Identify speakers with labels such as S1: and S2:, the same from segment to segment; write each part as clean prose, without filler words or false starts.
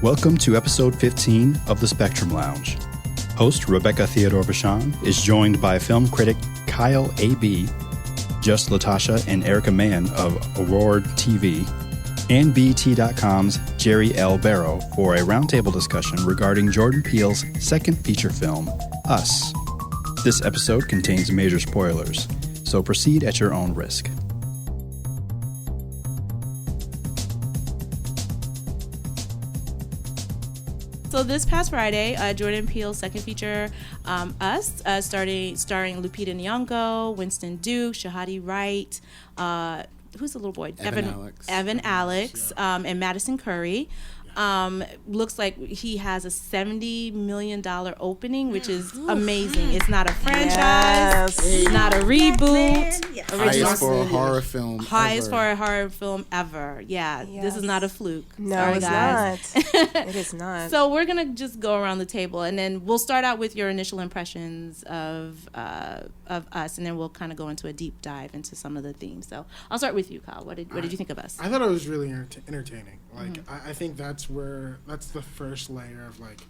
S1: Welcome to episode 15 of the Spectrum Lounge. Host Rebecca Theodore-Vachon is joined by film critic Kyle A.B., JustLatasha and Erica Mann of Award TV, and BET.com's Jerry L. Barrow for a roundtable discussion regarding Jordan Peele's second feature film, Us. This episode contains major spoilers, so proceed at your own risk.
S2: So this past Friday, Jordan Peele's second feature, Us, starring Lupita Nyong'o, Winston Duke, Shahadi Wright, who's the little boy? Evan Alex, and Madison Curry. Looks like he has a $70 million opening, which is amazing. It's not a franchise, it's not a reboot.
S3: Yes. Highest for a horror film
S2: Highest for a horror film ever. Yeah, This is not a fluke.
S4: No,
S2: sorry,
S4: it's
S2: guys.
S4: not. It is not.
S2: So we're going to just go around the table, and then we'll start out with your initial impressions of Us, and then we'll kind of go into a deep dive into some of the themes. So I'll start with you, Kyle. What did you think of Us?
S3: I thought it was really entertaining. Like, I think that's the first layer of, like,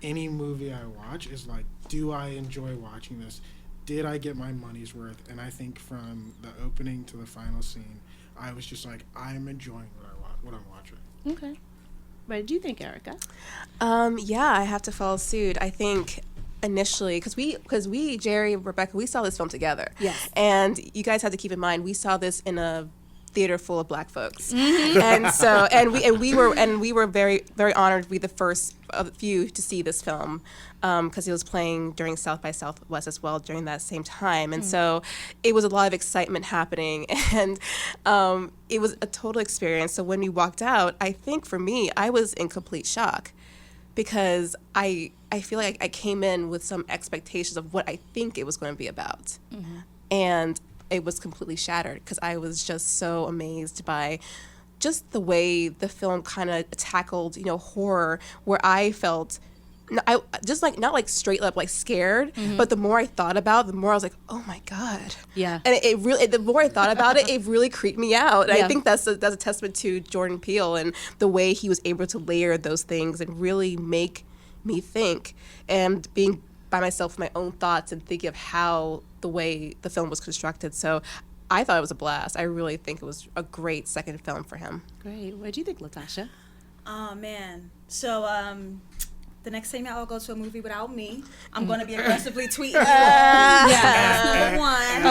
S3: any movie I watch is, like, do I enjoy watching this? Did I get my money's worth? And I think from the opening to the final scene, I was just like, I'm enjoying what I'm watching.
S2: Okay. What did you think, Erica?
S4: Yeah, I have to follow suit. I think initially, because we, Jerry, Rebecca, we saw this film together.
S2: Yes.
S4: And you guys have to keep in mind, we saw this in a theater full of Black folks, and we were very, very honored to be the first of few to see this film, because it was playing during South by Southwest as well during that same time, and so it was a lot of excitement happening, and it was a total experience. So when we walked out, I think for me, I was in complete shock, because I feel like I came in with some expectations of what I think it was going to be about, and it was completely shattered, because I was just so amazed by just the way the film kind of tackled, horror, where I felt, not like straight up like scared, but the more I thought about it, the more I was like, oh my God.
S2: Yeah.
S4: And it really, the more I thought about it, it really creeped me out. And I think that's a testament to Jordan Peele and the way he was able to layer those things and really make me think, and being by myself with my own thoughts and thinking of how the way the film was constructed. So I thought it was a blast. I really think it was a great second film for him.
S2: Great. What did you think, Latasha?
S5: Oh, man. So the next time y'all go to a movie without me, I'm going to be aggressively tweeting. That's number one.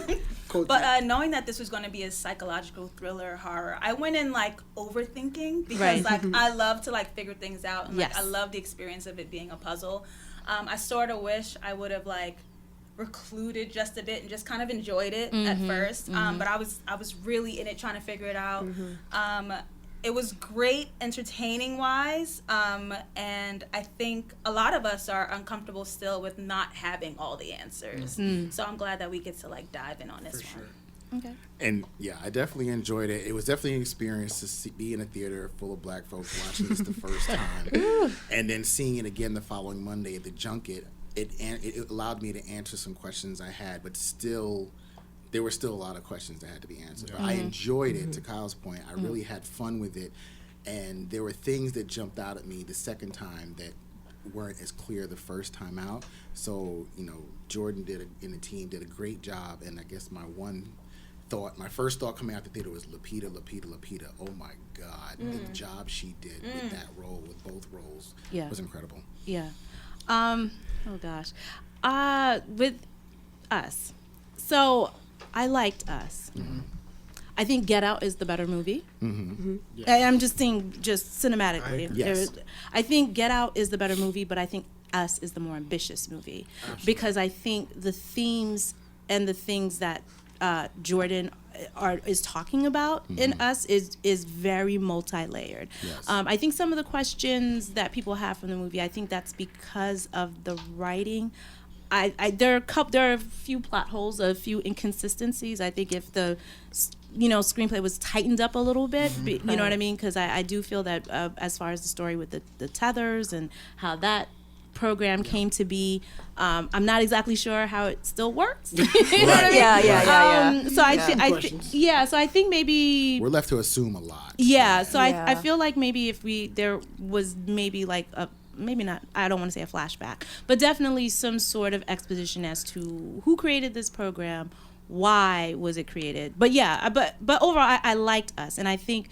S5: Okay. But knowing that this was going to be a psychological thriller horror, I went in like overthinking, because like I love to like figure things out, and like I love the experience of it being a puzzle. I sort of wish I would have like recluded just a bit and just kind of enjoyed it at first. But I was really in it trying to figure it out. It was great entertaining wise, and I think a lot of us are uncomfortable still with not having all the answers. So I'm glad that we get to like dive in on this one.
S2: Okay.
S6: And yeah, I definitely enjoyed it. It was definitely an experience to be in a theater full of Black folks watching this the first time, and then seeing it again the following Monday at the junket. It allowed me to answer some questions I had, but still, there were still a lot of questions that had to be answered. But I enjoyed it, to Kyle's point. I really had fun with it, and there were things that jumped out at me the second time that weren't as clear the first time out. So, Jordan and the team did a great job, and I guess my first thought coming out the theater was Lupita. Oh my God, the job she did with that role, with both roles, was incredible.
S2: Yeah. Oh gosh. With Us. So I liked Us. I think Get Out is the better movie. I'm just saying, just cinematically. I think Get Out is the better movie, but I think Us is the more ambitious movie. Absolutely. Because I think the themes and the things that Jordan is talking about in Us is very multi-layered. I think some of the questions that people have from the movie, I think that's because of the writing. There are a few plot holes, a few inconsistencies. I think if the screenplay was tightened up a little bit, you know what I mean? Because I do feel that as far as the story with the tethers and how that program came to be. I'm not exactly sure how it still works.
S4: Yeah.
S2: So I think maybe
S6: we're left to assume a lot.
S2: Yeah. So I feel like maybe if there was maybe like maybe not, I don't want to say a flashback, but definitely some sort of exposition as to who created this program, why was it created. But yeah, but overall, I liked Us, and I think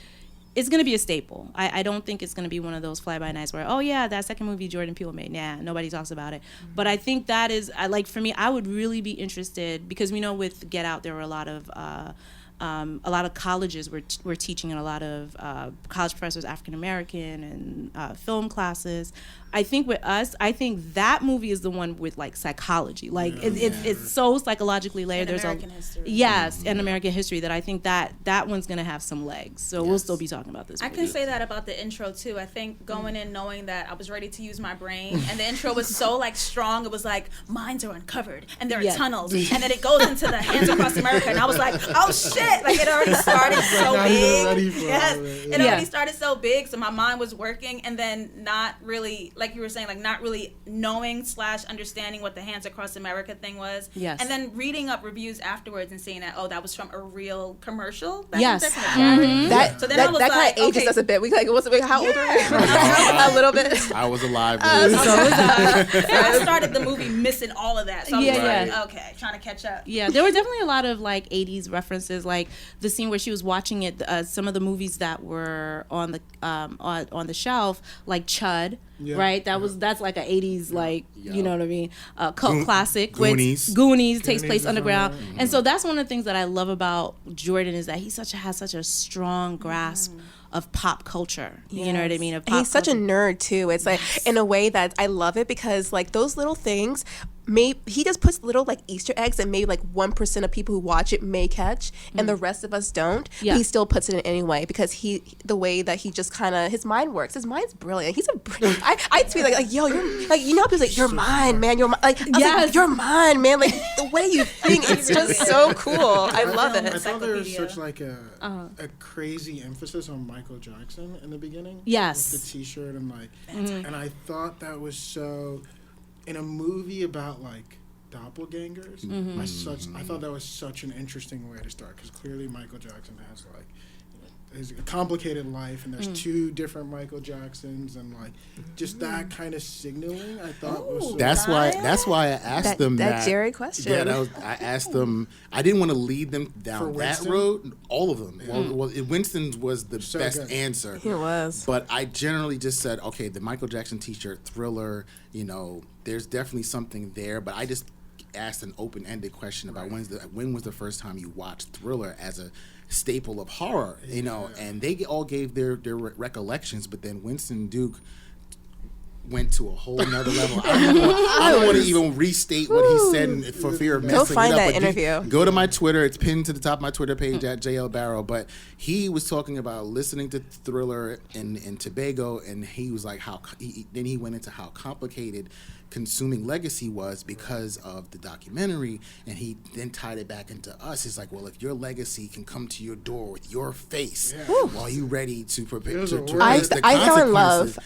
S2: it's going to be a staple. I don't think it's going to be one of those fly-by-nights where, oh yeah, that second movie Jordan Peele made, nobody talks about it. But I think that is, for me, I would really be interested, because we know with Get Out there were a lot of colleges were teaching, and a lot of college professors, African American, and film classes. I think with Us, I think that movie is the one with like psychology, it's so psychologically layered.
S5: And
S2: There's
S5: American history.
S2: Yes, and American history, that I think that one's gonna have some legs. So we'll still be talking about this movie.
S5: I can say that about the intro too. I think going in knowing that I was ready to use my brain, and the intro was so like strong. It was like minds are uncovered, and there are tunnels, and then it goes into the Hands Across America, and I was like, oh shit! Like it already started so big. Yes, it already started so big. So my mind was working, and then not really, like you were saying, like not really knowing / understanding what the Hands Across America thing was.
S2: Yes.
S5: And then reading up reviews afterwards and seeing that that was from a real commercial.
S2: Yes.
S4: That kind of ages us a bit. How old are you? A little bit.
S6: I was alive.
S5: I started the movie missing all of that. So I was like, okay, trying to catch up.
S2: Yeah, there were definitely a lot of like 80s references, like the scene where she was watching it, some of the movies that were on the shelf, like Chud. Yeah, right, that's like an 80s, like you know what I mean, cult classic. Goonies takes place underground, and so that's one of the things that I love about Jordan, is that he has such a strong grasp of pop culture. You know what I mean?
S4: He's such a nerd too. It's like in a way that I love it, because like those little things, he just puts little like Easter eggs that maybe like 1% of people who watch it may catch, and the rest of us don't. Yeah. But he still puts it in anyway, because the way that he just kind of, his mind works. His mind's brilliant. He's I'd be like yo, you're like, you know, people like, you're mine, man. You're like, like, you're mine, man. Like the way you think, it's just so cool. I love it.
S3: I thought there was such like a crazy emphasis on Michael Jackson in the beginning.
S2: Yes.
S3: With the T-shirt and like, and I thought that was so. In a movie about like doppelgangers, I thought that was such an interesting way to start, because clearly Michael Jackson has like his complicated life, and there's two different Michael Jacksons, and like just that kind of signaling I thought was so
S6: that's why I asked them that
S4: Jerry question.
S6: Yeah, I asked them. I didn't want to lead them down that road. All of them. Yeah. Well, Winston's was the best answer.
S4: He was.
S6: But I generally just said, okay, the Michael Jackson T-shirt, Thriller. You know, there's definitely something there. But I just asked an open-ended question about when was the first time you watched Thriller as a staple of horror, you know, and they all gave their recollections, but then Winston Duke went to a whole nother level. I don't want to even restate what he said for fear of messing it up.
S4: Go find that interview.
S6: Go to my Twitter. It's pinned to the top of my Twitter page at JL Barrow. But he was talking about listening to Thriller in Tobago, and he was like, then he went into how complicated consuming Legacy was because of the documentary, and he then tied it back into Us. It's like, well, if your legacy can come to your door with your face while you ready to prepare to face the consequences.
S4: I fell in love.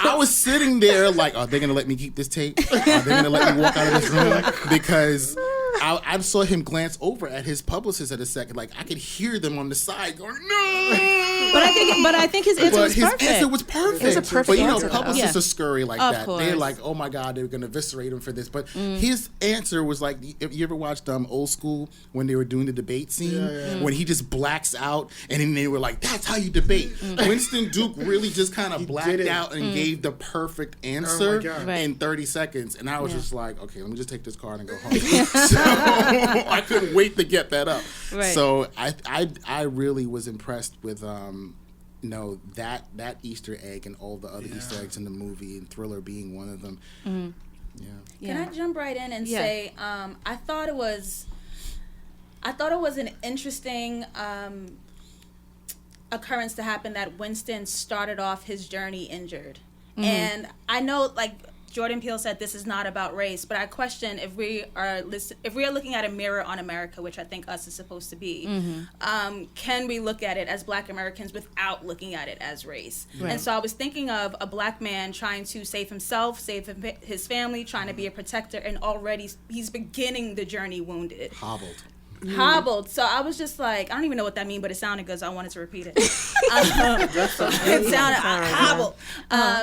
S6: I was sitting there like, are they going to let me keep this tape? Are they going to let me walk out of this room? Because I saw him glance over at his publicist at a second. Like, I could hear them on the side going, no!
S2: But I think his answer was perfect.
S6: His answer was perfect.
S4: It was a perfect answer.
S6: But, publicists are scurry like that.
S2: Course.
S6: They're like, oh my God, they're going to eviscerate him for this. But his answer was like, you ever watched Old School when they were doing the debate scene? When he just blacks out, and then they were like, that's how you debate. Winston Duke really just kind of blacked out and gave the perfect answer in 30 seconds. And I was just like, okay, let me just take this card and go home. So I couldn't wait to get that up. Right. So I really was impressed with that Easter egg and all the other Easter eggs in the movie, and Thriller being one of them.
S5: Can I jump right in and say I thought it was an interesting occurrence to happen that Winston started off his journey injured. And I know, like, Jordan Peele said this is not about race, but I question if we are looking at a mirror on America, which I think Us is supposed to be, can we look at it as Black Americans without looking at it as race? Right. And so I was thinking of a Black man trying to save himself, save his family, trying to be a protector, and already he's beginning the journey wounded. Hobbled. So I was just like, I don't even know what that means, but it sounded good, so I wanted to repeat it. It sounded hobbled.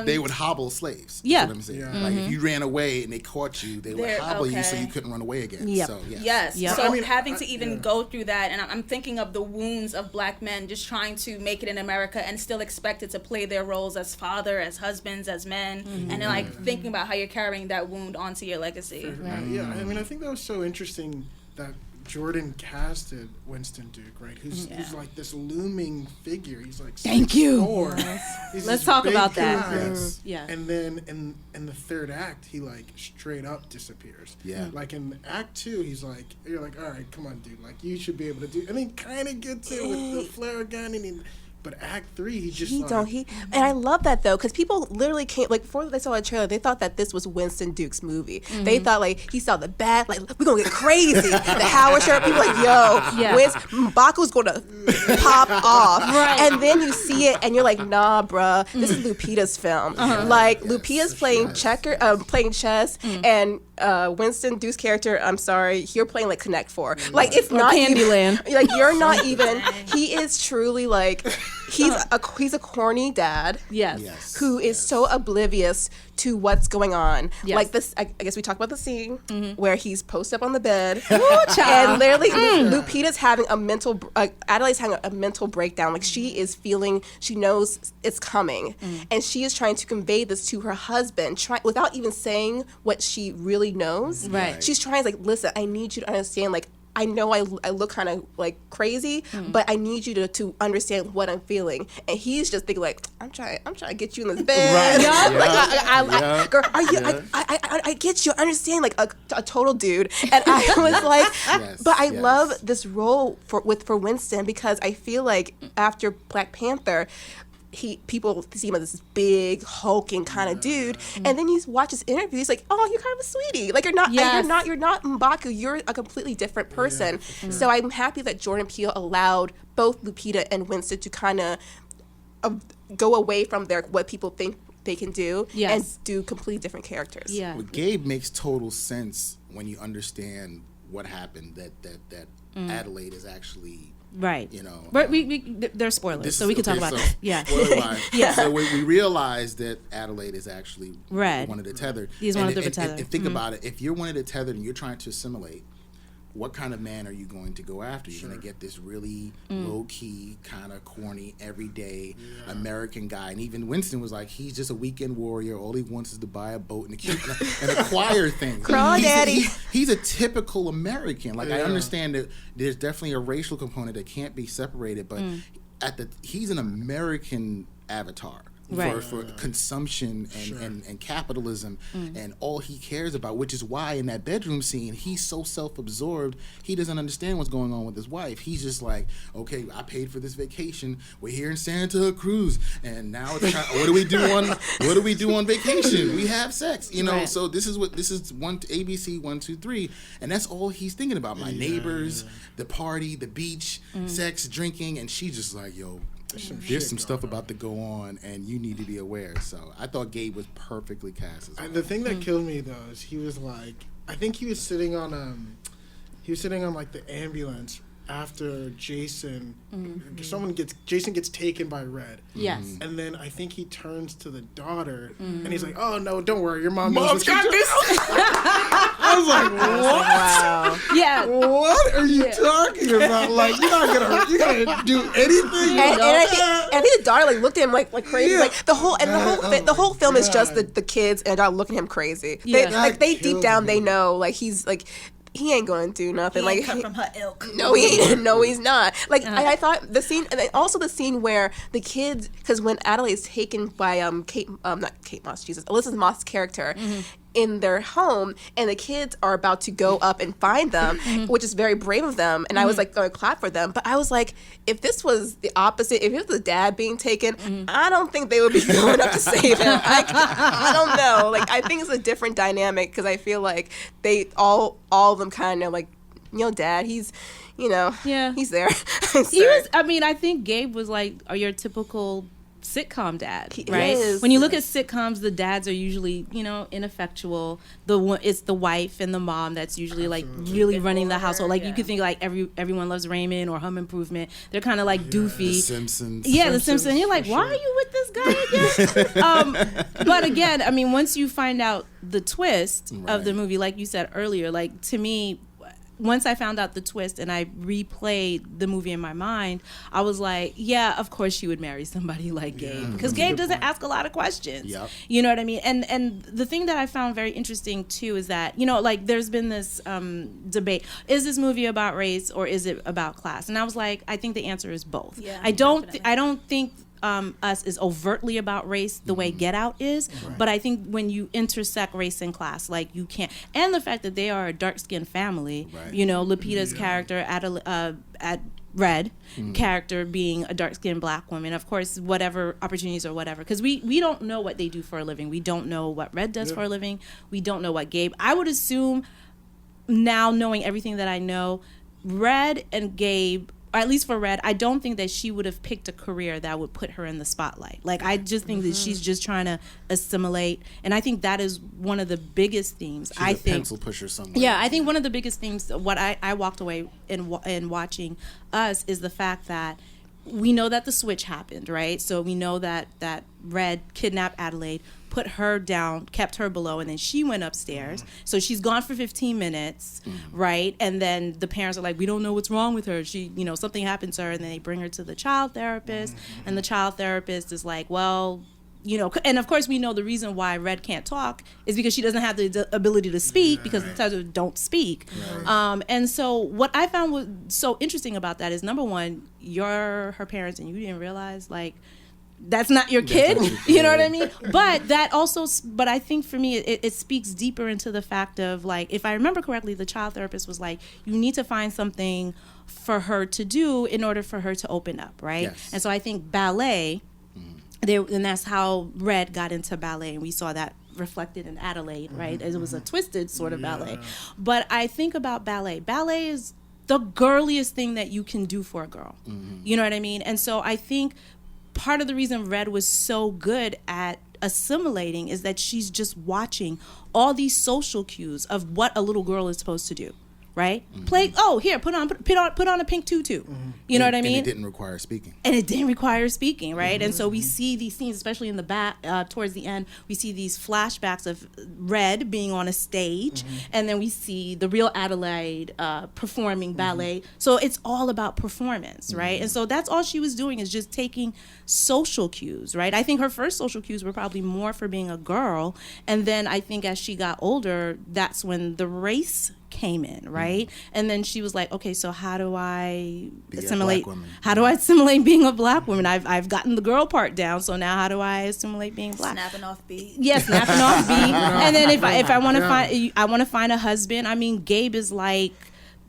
S6: They would hobble slaves.
S2: Yeah.
S6: That's what I'm saying. Yeah. Like if you ran away and they caught you, they would hobble you so you couldn't run away again.
S2: Yep.
S6: So,
S5: yes. Yep. So having to even go through that, and I'm thinking of the wounds of Black men just trying to make it in America and still expected to play their roles as father, as husbands, as men, and then like thinking about how you're carrying that wound onto your legacy.
S3: Right. Yeah, I mean, I think that was so interesting that Jordan casted Winston Duke, right? Who's like this looming figure. He's like,
S2: thank you.
S3: Let's
S2: talk about that.
S3: Yes. Yeah. And then in the third act, he like straight up disappears.
S6: Yeah.
S3: Like in Act 2, he's like, you're like, all right, come on, dude. Like you should be able to do. And he kind of gets it with the flare gun, and but Act 3, he just
S4: and I love that though, because people literally came like before they saw the trailer, they thought that this was Winston Duke's movie. They thought like he saw the bad, like we're gonna get crazy. The Howard Sheriff, people like, yo, M'Baku's gonna pop off, and then you see it and you're like, nah, bruh, this is Lupita's film. Like Lupita's playing playing chess, and Winston Duke's character, I'm sorry, you're playing like Connect 4. Like it's not
S2: Candyland.
S4: Like you're not even. He is truly like. He's a corny dad.
S2: Yes.
S4: Who is so oblivious to what's going on. Yes. Like this, I guess we talked about the scene where he's posted up on the bed, and literally Lupita's having Adelaide's having a mental breakdown. Like she is feeling, she knows it's coming, and she is trying to convey this to her husband, without even saying what she really knows.
S2: Right.
S4: She's trying to like, listen, I need you to understand, like, I know I look kind of like crazy, but I need you to understand what I'm feeling. And he's just thinking like, I'm trying to get you in this bed. Like, girl, I get you. I understand, like a total dude. And I was like, but I love this role for Winston, because I feel like after Black Panther, people see him as this big hulking kind of dude, and then you watch his interview. He's like, "Oh, you're kind of a sweetie. Like you're not M'Baku. You're a completely different person." So I'm happy that Jordan Peele allowed both Lupita and Winston to kind of go away from what people think they can do and do completely different characters.
S2: Yeah,
S6: well, Gabe makes total sense when you understand what happened. That Adelaide is actually.
S2: Right.
S6: You know.
S2: But there's spoilers, so we can talk about that. Yeah.
S6: Yeah. So we realize that Adelaide is actually one of the tethered.
S2: He's one of the tethered.
S6: And think about it. If you're one of the tethered and you're trying to assimilate, what kind of man are you going to go after? You're going to get this really low-key, kind of corny, everyday American guy. And even Winston was like, he's just a weekend warrior. All he wants is to buy a boat and acquire things.
S4: Daddy.
S6: He's a typical American. Like, I understand that there's definitely a racial component that can't be separated, but he's an American avatar. For consumption and capitalism, and all he cares about, which is why in that bedroom scene he's so self-absorbed he doesn't understand what's going on with his wife. He's just like, okay, I paid for this vacation, we're here in Santa Cruz, and now it's what do we do on vacation? We have sex, you know. So this is ABC 1, 2, 3, and that's all he's thinking about. My neighbors, the party, the beach, sex, drinking, and she's just like, yo, there's some stuff about to go on, and you need to be aware. So I thought Gabe was perfectly cast as well.
S3: The thing that killed me though is he was like, I think he was sitting on like the ambulance after Jason. Jason gets taken by Red.
S2: Yes.
S3: And then I think he turns to the daughter and he's like, "Oh no, don't worry, your mom's got this." I was like, "What?
S2: Wow. Yeah.
S3: What are you talking about? Like, you're gonna do anything?"
S4: And I think the daughter like looked at him like crazy. Yeah. Like the whole film is just the kids and the daughter looking at him crazy.
S2: Yeah.
S4: They deep down they know like he's like. He ain't gonna do nothing.
S5: He ain't come from her ilk.
S4: No, he ain't. No, he's not. Like I thought the scene, and also the scene where the kids, because when Adelaide's taken by not Kate Moss, Elizabeth Moss' character, in their home, and the kids are about to go up and find them, which is very brave of them. And I was like, going to clap for them. But I was like, if this was the opposite, if it was the dad being taken, I don't think they would be going up to save him. I don't know. Like, I think it's a different dynamic, because I feel like they all of them kind of like, Dad, he's, he's there.
S2: He was. I mean, I think Gabe was like your typical sitcom dad, right?
S4: Is.
S2: When you look at sitcoms, the dads are usually, ineffectual. It's the wife and the mom that's usually like really running the household. Like you could think like Everyone Loves Raymond or Home Improvement. They're kind of like doofy. The
S6: Simpsons.
S2: Yeah, The Simpsons. You're like, why are you with this guy again? But again, I mean, once you find out the twist of the movie, like you said earlier, like to me, once I found out the twist and I replayed the movie in my mind, I was like, yeah, of course she would marry somebody like Gabe, because Gabe doesn't ask a lot of questions.
S6: Yep.
S2: You know what I mean? And the thing that I found very interesting too is that, like there's been this debate, is this movie about race or is it about class? And I was like, I think the answer is both.
S5: Yeah,
S2: I don't think Us is overtly about race the way Get Out is, but I think when you intersect race and class, like you can't, and the fact that they are a dark-skinned family, Lupita's character at Red character being a dark-skinned black woman, of course, whatever opportunities or whatever, because we don't know what they do for a living. We don't know what Red does for a living. We don't know what Gabe. I would assume now, knowing everything that I know, Red and Gabe, or at least for Red, I don't think that she would have picked a career that would put her in the spotlight. Like, I just think that she's just trying to assimilate. And I think that is one of the biggest themes.
S6: She's a pencil pusher somewhere.
S2: Yeah, I think one of the biggest themes, what I walked away in watching Us, is the fact that we know that the switch happened, right? So we know that Red kidnapped Adelaide, put her down, kept her below, and then she went upstairs. So she's gone for 15 minutes, right? And then the parents are like, we don't know what's wrong with her. She, something happened to her, and then they bring her to the child therapist, and the child therapist is like, well, and of course we know the reason why Red can't talk is because she doesn't have the ability to speak, because the title don't speak. And so what I found was so interesting about that is, number one, you're her parents and you didn't realize, like, that's not your kid. You know what I mean? But I think for me, it speaks deeper into the fact of, like, if I remember correctly, the child therapist was like, you need to find something for her to do in order for her to open up, right?
S6: Yes.
S2: And so I think ballet, and that's how Red got into ballet, and we saw that reflected in Adelaide, right? It was a twisted sort of ballet. But I think about ballet. Ballet is the girliest thing that you can do for a girl. You know what I mean? And so I think part of the reason Red was so good at assimilating is that she's just watching all these social cues of what a little girl is supposed to do. Right? Play. Oh, here, put on a pink tutu. You know what I mean?
S6: And it didn't require speaking.
S2: Right? And so we see these scenes, especially in the back, towards the end, we see these flashbacks of Red being on a stage, and then we see the real Adelaide performing ballet. So it's all about performance, right? And so that's all she was doing, is just taking social cues, right? I think her first social cues were probably more for being a girl, and then I think as she got older, that's when the race came in, right? And then she was like, okay, so how do I assimilate? How do I assimilate being a black woman? I've gotten the girl part down, so now how do I assimilate being black?
S5: Snapping off beat.
S2: Yes, snapping off beat. And then if I want to find a husband, I mean, Gabe is like,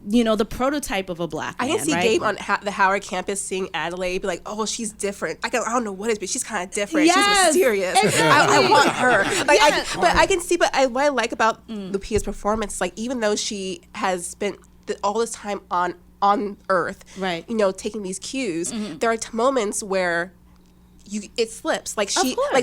S2: the prototype of a black man.
S4: I can see
S2: right?
S4: Gabe on the Howard campus seeing Adelaide, be like, oh, she's different. I don't know what it is, but she's kind of different.
S2: Yes,
S4: she's mysterious. Exactly. I want her. Like, I can see, but what I like about Lupita's performance, like, even though she has spent all this time on Earth,
S2: right?
S4: Taking these cues, there are moments where it slips. Like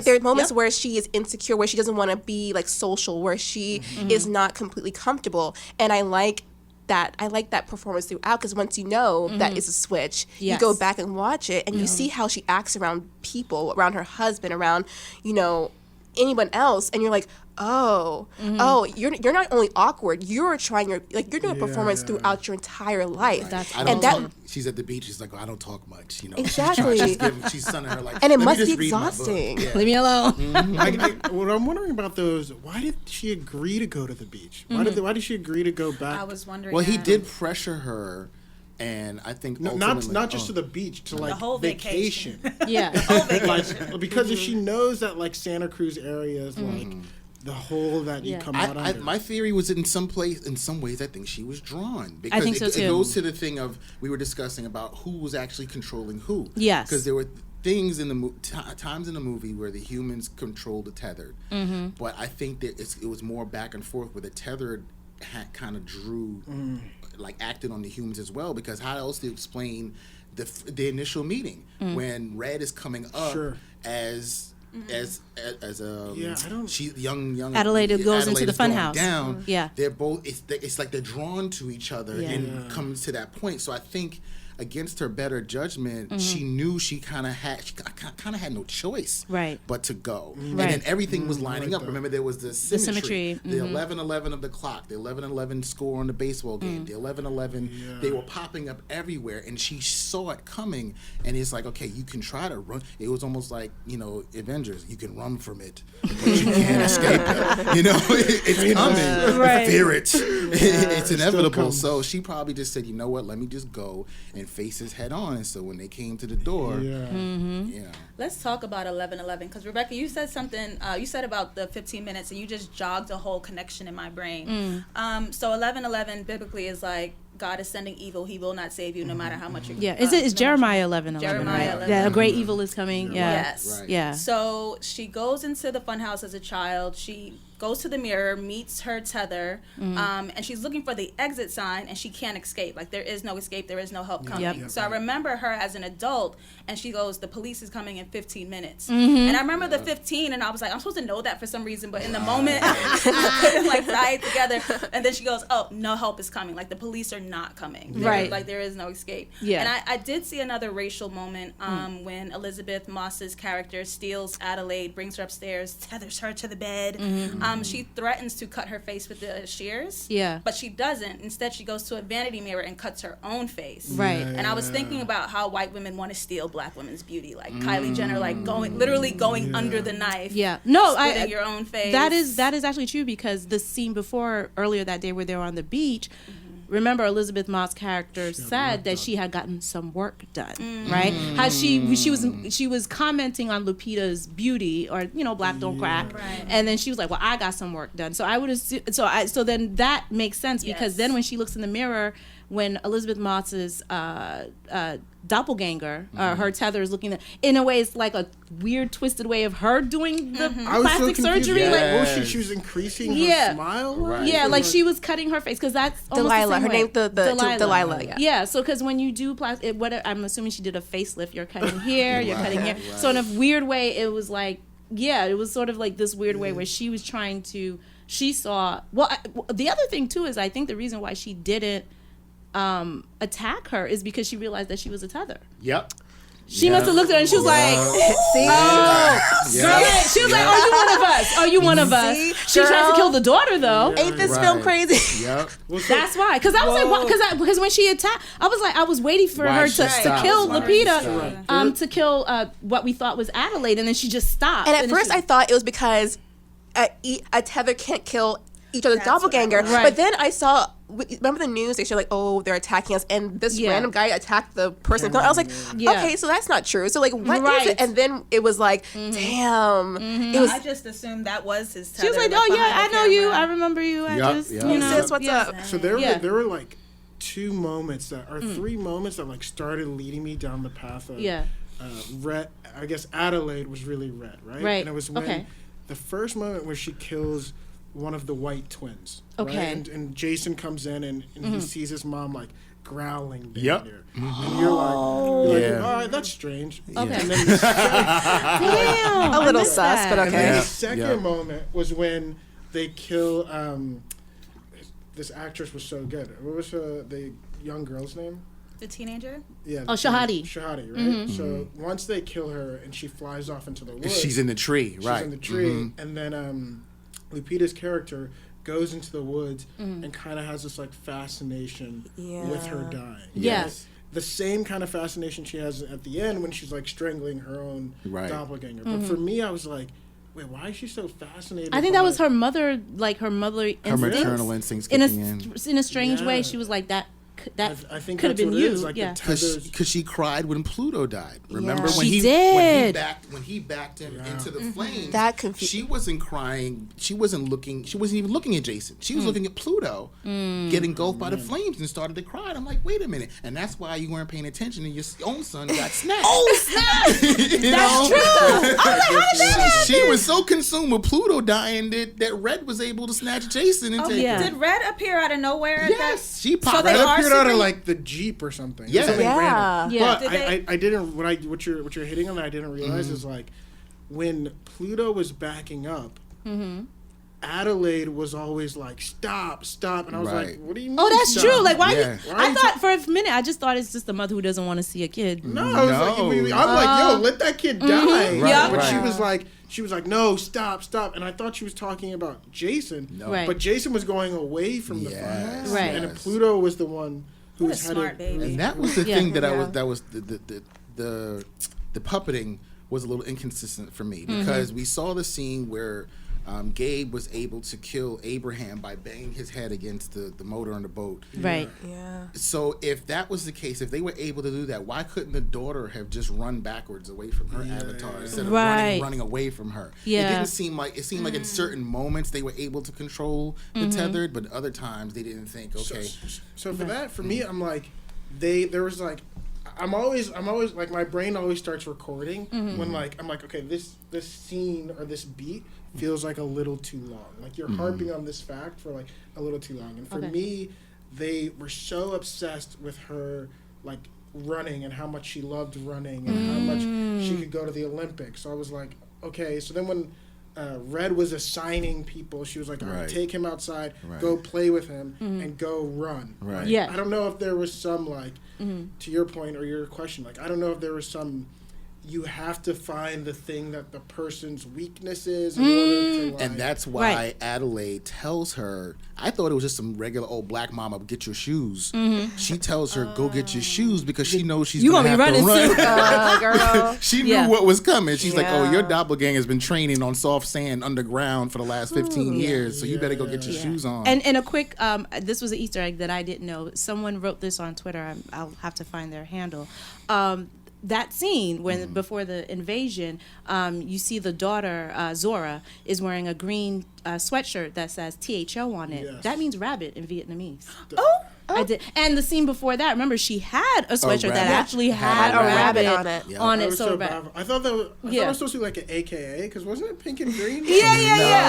S4: there are moments where she is insecure, where she doesn't want to be like social, where she is not completely comfortable, and I like that performance throughout, because once you know that is a switch, you go back and watch it, and you see how she acts around people, around her husband, around anyone else, and you're like, you're not only awkward, you're doing a performance throughout your entire life.
S6: Right. She's at the beach. She's like, I don't talk much.
S4: Exactly.
S6: She's sunning her like,
S4: and it must be exhausting.
S2: Leave me alone.
S3: What I'm wondering about those, why did she agree to go to the beach? Why did she agree to go back?
S5: I was wondering.
S6: Well, he did pressure her. And I think
S3: not just to the beach, to like
S5: the whole vacation.
S2: Yeah,
S5: the whole vacation.
S3: Because if she knows that like Santa Cruz area is like the hole that you come out under.
S6: My theory was in some ways, I think she was drawn. Because
S2: I think so too.
S6: It goes to the thing of, we were discussing about who was actually controlling who.
S2: Yes.
S6: Because there were things in the times in the movie where the humans controlled the tethered. Mm-hmm. But I think that it was more back and forth where the tethered kind of drew, acted on the humans as well. Because how else do you explain the initial meeting when Red is coming up as young
S2: Adelaide goes into the funhouse
S6: down. They're both it's like they're drawn to each other and comes to that point. So I think against her better judgment, she knew she kind of had no choice but to go. And then everything was lining up. Remember, there was the symmetry. The 11-11 of the clock, the 11-11 score on the baseball game, the 11-11, they were popping up everywhere, and she saw it coming, and it's like, okay, you can try to run. It was almost like, Avengers, you can run from it, but you can't escape it. It's coming. Fear it. It's inevitable. So she probably just said, you know what, let me just go and faces head on. And so when they came to the door,
S5: let's talk about 11-11, because Rebecca, you said something. You said about the 15 minutes, and you just jogged a whole connection in my brain. So 11-11 biblically is like, God is sending evil; He will not save you, no matter how much.
S2: It's Jeremiah 11:11.
S5: Jeremiah 11.
S2: Yeah, a great evil is coming.
S5: Yes.
S6: Right.
S2: Yeah.
S5: So she goes into the funhouse as a child. She goes to the mirror, meets her tether, and she's looking for the exit sign, and she can't escape. Like, there is no escape, there is no help coming. So I remember her as an adult, and she goes, the police is coming in 15 minutes. And I remember the 15, and I was like, I'm supposed to know that for some reason, but in the moment, I couldn't tie it together. And then she goes, oh, no help is coming. Like, the police are not coming. Like, there is no escape. And I did see another racial moment when Elizabeth Moss's character steals Adelaide, brings her upstairs, tethers her to the bed. She threatens to cut her face with the shears, but she doesn't. Instead, she goes to a vanity mirror and cuts her own face. And I was thinking about how white women want to steal black women's beauty, like Kylie Jenner, like literally going under the knife. Splitting your own face.
S2: That is actually true, because the scene earlier that day where they were on the beach. Remember, Elizabeth Moss' character said that she had gotten some work done, right? How she was commenting on Lupita's beauty, or black don't crack, and then she was like, "Well, I got some work done." So I would assume, so then that makes sense, because then when she looks in the mirror, when Elizabeth Moss's doppelganger, her tether is looking in a way, it's like a weird twisted way of her doing the plastic surgery.
S3: Like, she was increasing her smile.
S2: Like she was cutting her face, because that's
S4: Delilah. Her name, Delilah.
S2: So because when you do plastic, I'm assuming she did a facelift. You're cutting here, you're cutting here. So in a weird way, it was like, it was sort of like this weird way where she was trying to. She saw. Well, the other thing too is, I think the reason why she didn't attack her is because she realized that she was a tether. She must have looked at her and she was like, girl, she was like, are you one of us? Are you one of us? She tried to kill the daughter, though.
S4: Ain't this film crazy?
S2: That's why. Because I was like, because when she attacked, I was like, I was waiting for her to kill Lupita, to kill what we thought was Adelaide, and then she just stopped.
S4: And at first I thought it was because a tether can't kill each other's doppelganger. But then I saw, remember the news? They showed like, oh, they're attacking us, and this random guy attacked the person. I was like, okay, so that's not true. So like, what is it? And then it was like, damn. It was.
S5: I just assumed that was his tether.
S2: She was like, oh yeah, I know you. I remember you. I just,
S4: sis, what's up?
S3: So there were like two moments three moments that like started leading me down the path of Red. I guess Adelaide was really Red, right? And it was when the first moment where she kills one of the white twins. Right? And Jason comes in and he sees his mom like growling down there. And you're like, all right, that's strange. And then
S2: a
S4: little sus, but okay.
S3: And then the second moment was when they kill this actress was so good. What was the young girl's name?
S5: The teenager?
S3: Yeah.
S2: Shahadi.
S3: Shahadi, right? So once they kill her and she flies off into the woods.
S6: She's in the tree, right?
S3: She's in the tree. And then Lupita's character goes into the woods and kind of has this like fascination with her dying.
S2: Yes.
S3: The same kind of fascination she has at the end when she's like strangling her own doppelganger. But for me, I was like, wait, why is she so fascinated?
S2: I think that was her mother, like her mother instincts.
S6: Her maternal instincts
S2: in
S6: kicking in.
S2: In a strange way, she was like that.
S3: I think
S2: could have
S3: that's
S2: been
S3: what it
S2: you.
S3: is. Like the tethers.
S6: Because she cried when Pluto died. Remember when
S2: She
S6: he
S2: did.
S6: when he backed him into the flames?
S4: That
S6: she wasn't crying. She wasn't even looking at Jason. She was looking at Pluto getting engulfed by the flames and started to cry. And I'm like, wait a minute. And that's why you weren't paying attention and your own son got snatched.
S2: Oh, snap! That's true.
S6: She was so consumed with Pluto dying that Red was able to snatch Jason and take her.
S5: Did Red appear out of nowhere?
S6: Yes, she popped.
S5: So they
S6: Red
S5: are
S3: appeared out of
S5: super-
S3: like the Jeep or something.
S6: Yeah.
S3: Something random.
S2: Yeah.
S3: But I didn't. What you're hitting on that I didn't realize is like when Pluto was backing up. Adelaide was always like, stop, and I was like, what do you mean?
S2: Oh, that's
S3: stop?
S2: true. Like, why?
S6: Yeah.
S2: I thought for a minute, I just thought it's just a mother who doesn't want to see a kid.
S3: No, I was like, I'm like, yo, let that kid die.
S2: Right,
S3: But
S6: right.
S3: she was like, no, stop, and I thought she was talking about Jason.
S6: No.
S2: Right.
S3: But Jason was going away from the fire,
S2: Right.
S3: and Pluto was the one who
S5: What a
S3: was
S5: smart baby.
S6: And that was the thing that
S4: Yeah.
S6: that was the puppeting was a little inconsistent for me because we saw the scene where Gabe was able to kill Abraham by banging his head against the motor on the boat.
S2: Right.
S4: Yeah.
S6: So if that was the case, if they were able to do that, why couldn't the daughter have just run backwards away from her avatar instead of running away from her?
S2: Yeah.
S6: It didn't seem like like in certain moments they were able to control the tethered, but other times they didn't think, okay.
S3: So for that, for me, I'm like, there was like, I'm always like, my brain always starts recording when like I'm like, okay, this scene or this beat feels like a little too long. Like you're harping on this fact for like a little too long. And for me, they were so obsessed with her like running and how much she loved running and how much she could go to the Olympics. So I was like, okay. So then when Red was assigning people, she was like, all right, take him outside, go play with him, and go run.
S6: Right.
S3: Like,
S2: Yeah.
S3: I don't know if there was some like, to your point or your question, like I don't know if there was some. You have to find the thing that the person's weakness is in order to like...
S6: And that's why Adelaide tells her, I thought it was just some regular old black mama, get your shoes. She tells her, go get your shoes because she knows she's going to have to run.
S4: Girl.
S6: She knew what was coming. She's like, oh, your doppelganger's been training on soft sand underground for the last 15 years, so you better go get your shoes on.
S2: And a quick, this was an Easter egg that I didn't know. Someone wrote this on Twitter. I'll have to find their handle. That scene when before the invasion, you see the daughter Zora is wearing a green sweatshirt that says THO on it.
S3: Yes.
S2: That means rabbit in Vietnamese.
S3: Oh.
S2: I did. And the scene before that, remember she had a sweatshirt that
S6: rabbit.
S2: actually had
S4: a
S2: a
S4: rabbit
S2: rabbit
S4: on it.
S6: Yeah.
S2: on
S3: I
S2: it.
S3: was
S2: So
S3: so
S2: bad.
S3: baffled. I thought it was supposed to be like an AKA because wasn't it pink and green?
S2: Yeah.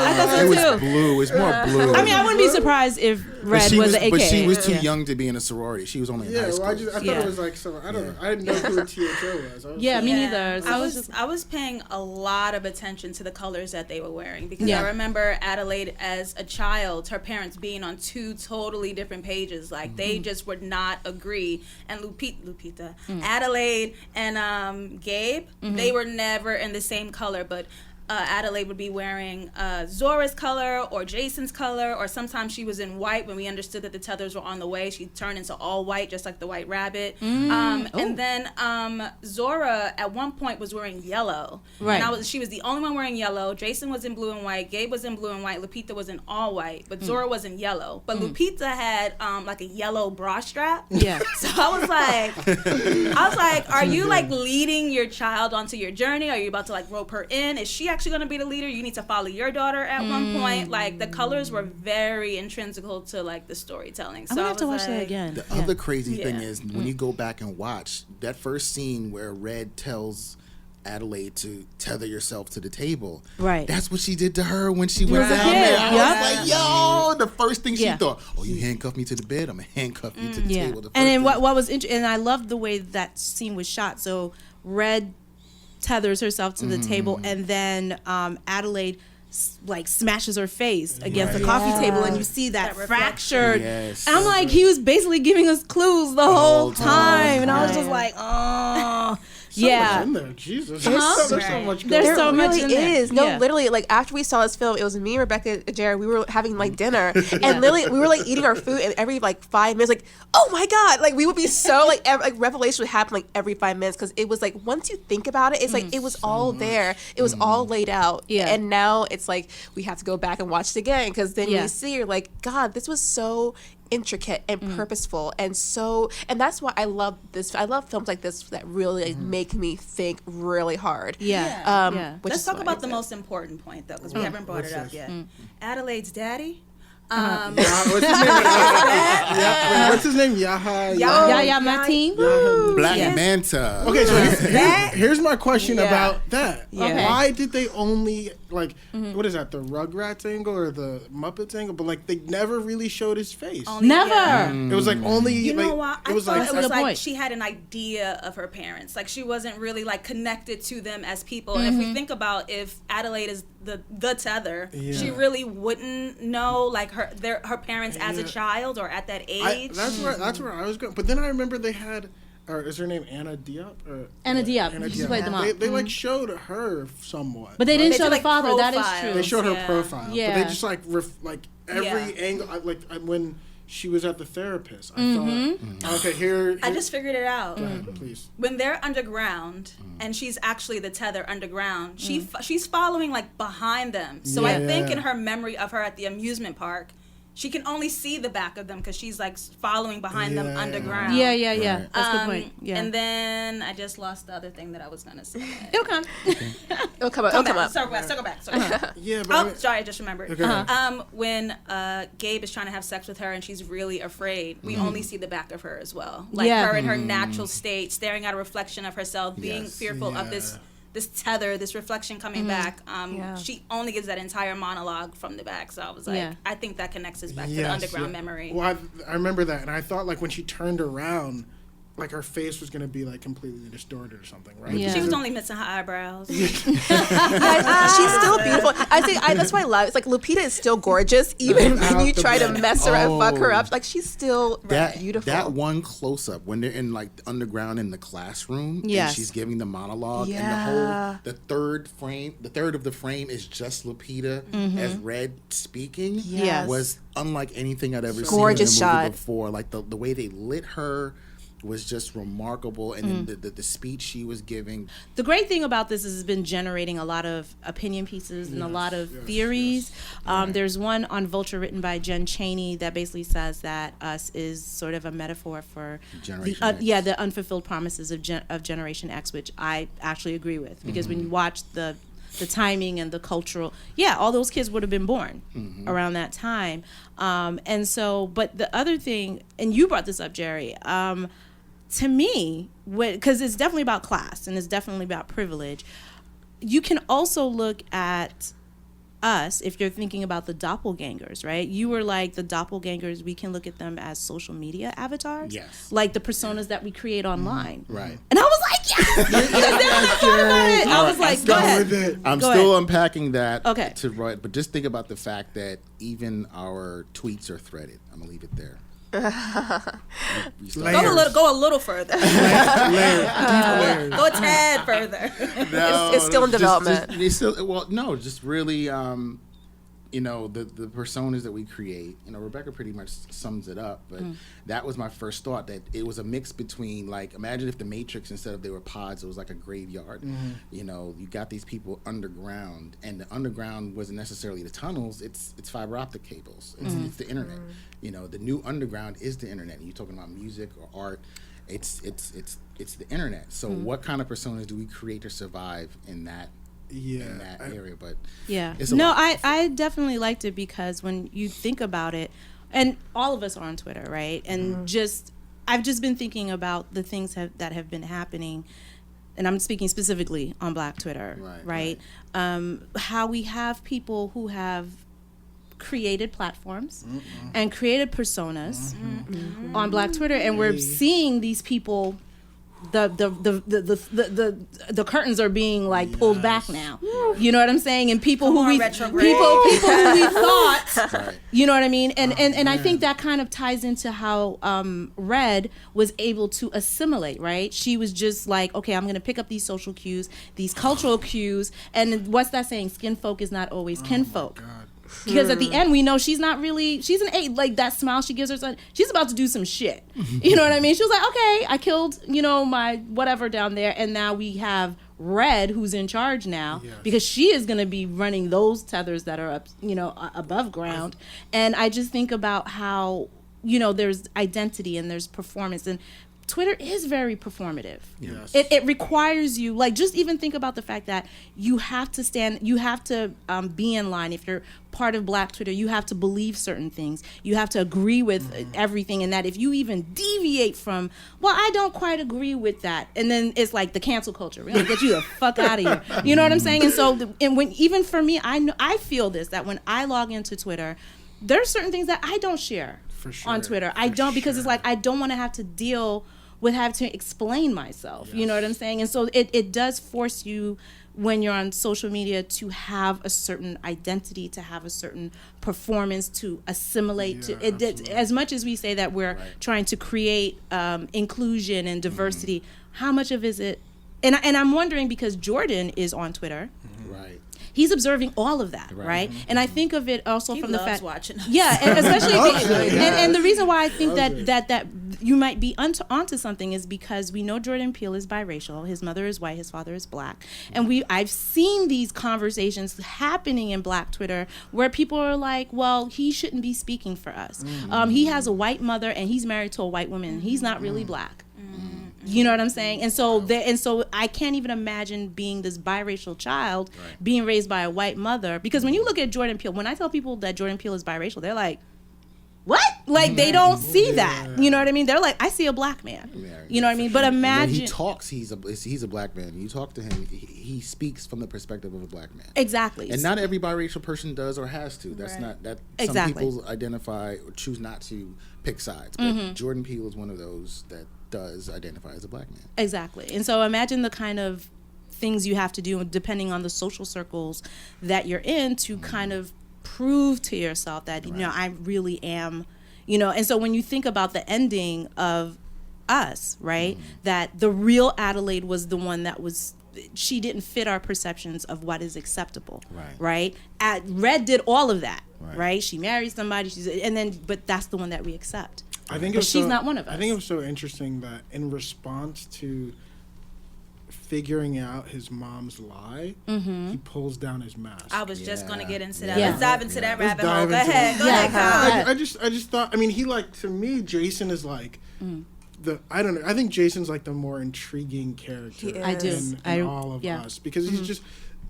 S2: I thought so
S6: It was
S2: too.
S6: blue. It was more blue.
S2: I mean, I wouldn't be surprised if Red was an AKA.
S6: But she was too young to be in a sorority. She was only in high
S3: Yeah,
S6: school.
S3: well, I thought it was like some. I don't know. I didn't know who a THO was.
S2: Me neither. So
S5: I was paying a lot of attention to the colors that they were wearing because
S2: Yeah.
S5: I remember Adelaide as a child, her parents being on two totally different pages. Like they just would not agree. And Lupita, Adelaide and Gabe, they were never in the same color, but Adelaide would be wearing Zora's color or Jason's color, or sometimes she was in white. When we understood that the tethers were on the way, she turned into all white, just like the White Rabbit. And then Zora at one point was wearing yellow.
S2: Right.
S5: And she was the only one wearing yellow. Jason was in blue and white. Gabe was in blue and white. Lupita was in all white, but Zora was in yellow. But Lupita had like a yellow bra strap.
S2: Yeah.
S5: So I was like, are you like leading your child onto your journey? Are you about to like rope her in? Is she actually going to be the leader? You need to follow your daughter at one point. Like the colors were very intrinsical to like the storytelling. So
S2: I'm gonna
S5: I
S2: have to
S5: was
S2: watch that
S5: like,
S2: again.
S6: The other crazy thing is when you go back and watch that first scene where Red tells Adelaide to tether yourself to the table.
S2: Right.
S6: That's what she did to her when she went
S2: was a
S6: down
S2: kid.
S6: there. I
S2: Yep.
S6: was like, yo, the first thing she
S2: Yeah.
S6: thought, oh, you handcuff me to the bed, I'm going to handcuff you to the
S2: Yeah.
S6: table. The
S2: And then
S6: first
S2: what was interesting, and I loved the way that scene was shot. So Red tethers herself to the table, and then Adelaide like smashes her face against the coffee table, and you see that fractured.
S6: Yes.
S2: And I'm like, he was basically giving us clues the whole time, and I was just like, oh.
S3: Much in there. Jesus. There's so much going
S2: There's
S3: on.
S2: so much
S4: really
S2: in there.
S4: is. No,
S2: Yeah.
S4: literally, like after we saw this film, it was me, Rebecca, and Jared. We were having like dinner, and literally we were like eating our food, and every like 5 minutes, like, oh my god, like we would be so like revelation would happen like every 5 minutes because it was like once you think about it, it's like it was all there, it was all laid out, and now it's like we have to go back and watch it again because then you see you're like, God, this was so intricate and purposeful, and that's why I love this. I love films like this that really make me think really hard.
S5: Let's talk about the most important point though, because we haven't brought it up yet. Adelaide's daddy.
S3: What's his name?
S2: Yahya Martin.
S6: Black Manta.
S3: Okay, so here's my question about that.
S2: Okay.
S3: Why did they only what is that? The Rugrats angle or the Muppets angle? But they never really showed his face.
S2: Never.
S3: It was only.
S5: You know what? I thought it was
S2: point.
S5: she had an idea of her parents. Like she wasn't really connected to them as people. And if we think about if Adelaide is the tether, she really wouldn't know her parents as a child or at that age.
S3: That's where I was going. But then I remember they had. Or is her name Anna Diop?
S2: Anna Diop. She played the mom.
S3: They showed her somewhat,
S2: but they didn't show the father.
S5: Profiles.
S2: That is true.
S3: They showed her profile.
S2: Yeah.
S3: But they just every angle. When she was at the therapist, I thought, okay, here.
S5: I just figured it out.
S3: Go ahead, please.
S5: When they're underground and she's actually the tether underground, she's following behind them. So I think in her memory of her at the amusement park, she can only see the back of them because she's following behind them underground.
S2: Yeah. Right. That's a good point. Yeah.
S5: And then I just lost the other thing that I was gonna say.
S2: It'll come.
S4: It'll come up.
S5: Circle back.
S3: Yeah, but
S5: sorry, I just remembered.
S3: Okay.
S5: When Gabe is trying to have sex with her and she's really afraid, we only see the back of her as well. Her in her natural state, staring at a reflection of herself, being fearful of this tether, this reflection coming back. She only gives that entire monologue from the back. So I was I think that connects us back to the underground memory.
S3: Well, I remember that, and I thought when she turned around, her face was going to be completely distorted or something, right?
S2: Yeah.
S5: She was only missing her eyebrows.
S4: She's still beautiful. I think that's why I love it. It's Lupita is still gorgeous, even when you try to mess her and fuck her up. She's still beautiful.
S6: That one close up when they're in the underground in the classroom, and she's giving the monologue, and the third of the frame is just Lupita as Red speaking. Was unlike anything I'd ever seen in a movie before. The way they lit her was just remarkable, and the speech she was giving.
S2: The great thing about this is it's been generating a lot of opinion pieces and a lot of theories. There's one on Vulture written by Jen Chaney that basically says that Us is sort of a metaphor for the unfulfilled promises of Generation X, which I actually agree with, because when you watch the timing and the cultural, all those kids would have been born around that time. And so, but the other thing, and you brought this up, Jerry, to me, because it's definitely about class and it's definitely about privilege, you can also look at Us if you're thinking about the doppelgangers, right? You were the doppelgangers, we can look at them as social media avatars.
S6: Yes.
S2: The personas that we create online.
S6: Right.
S2: And I was yes! I was go ahead.
S6: I'm still unpacking that
S2: Okay.
S6: but just think about the fact that even our tweets are threaded. I'm going to leave it there.
S5: Go a little further. Go a tad further.
S6: No,
S4: it's still in development.
S6: Just really, the personas that we create. Rebecca pretty much sums it up, but that was my first thought, that it was a mix between, imagine if the Matrix, instead of they were pods, it was like a graveyard. You got these people underground, and the underground wasn't necessarily the tunnels, it's fiber optic cables. It's the internet. The new underground is the internet. And you're talking about music or art, it's the internet. So what kind of personas do we create to survive in that area? But
S2: I definitely liked it, because when you think about it, and all of us are on Twitter, right? And I've just been thinking about the things that have been happening, and I'm speaking specifically on Black Twitter, right? How we have people who have created platforms and created personas on Black Twitter, and we're seeing these people. The curtains are being pulled back now. You know what I'm saying? And people who we thought, you know what I mean? And I think that kind of ties into how Red was able to assimilate, right? She was just okay, I'm going to pick up these social cues, these cultural cues, and what's that saying? Skin folk is not always kinfolk. Because at the end, we know she's not really, she's an 8, that smile she gives her son, she's about to do some shit. You know what I mean? She was okay, I killed, my whatever down there, and now we have Red, who's in charge now, because she is going to be running those tethers that are up, above ground. And I just think about how there's identity and there's performance, and Twitter is very performative.
S3: Yes.
S2: It requires you, like, just even think about the fact that you have to be in line. If you're part of Black Twitter, you have to believe certain things. You have to agree with everything, and that if you even deviate from, well, I don't quite agree with that, and then it's like the cancel culture. We're gonna get you the fuck out of here. You know what I'm saying? And so, even for me, I feel this, that when I log into Twitter, there's certain things that I don't share on Twitter. I don't, because it's like I don't want to have to deal with having to explain myself. Yes. You know what I'm saying? And so it does force you, when you're on social media, to have a certain identity, to have a certain performance, to assimilate. To it, as much as we say that we're trying to create inclusion and diversity, how much of is it? And I'm wondering, because Jordan is on Twitter.
S6: Right.
S2: He's observing all of that, right? And I think of it also
S5: he
S2: from the fact,
S5: watching us.
S2: Yeah, and especially, and the reason why I think that you might be onto something is because we know Jordan Peele is biracial. His mother is white, his father is Black, and I've seen these conversations happening in Black Twitter where people are like, well, he shouldn't be speaking for us. He has a white mother and he's married to a white woman, and he's not really Black. You know what I'm saying? And so I can't even imagine being this biracial child being raised by a white mother. Because when you look at Jordan Peele, when I tell people that Jordan Peele is biracial, they're like, what? Like, they don't see that. You know what I mean? They're like, I see a Black man. You know what I mean? But imagine,
S6: when he talks, he's a Black man. You talk to him, he speaks from the perspective of a Black man.
S2: Exactly.
S6: And not every biracial person does or has to. That's not that. Some people identify or choose not to pick sides. But Jordan Peele is one of those that does identify as a Black man. Exactly.
S2: And so imagine the kind of things you have to do, depending on the social circles that you're in, to kind of prove to yourself that, I really am, and so when you think about the ending of Us, right, that the real Adelaide was the one that she didn't fit our perceptions of what is acceptable, right? Red did all of that, right? She married somebody, but that's the one that we accept.
S3: I think she's not one of us. I think it was so interesting that in response to figuring out his mom's lie, he pulls down his mask.
S5: I was just going to get into that. Let's dive into that rabbit hole. Go ahead, Kyle.
S3: I just thought, he, like, to me, Jason is like I don't know. I think Jason's like the more intriguing character in all of Us, because he's just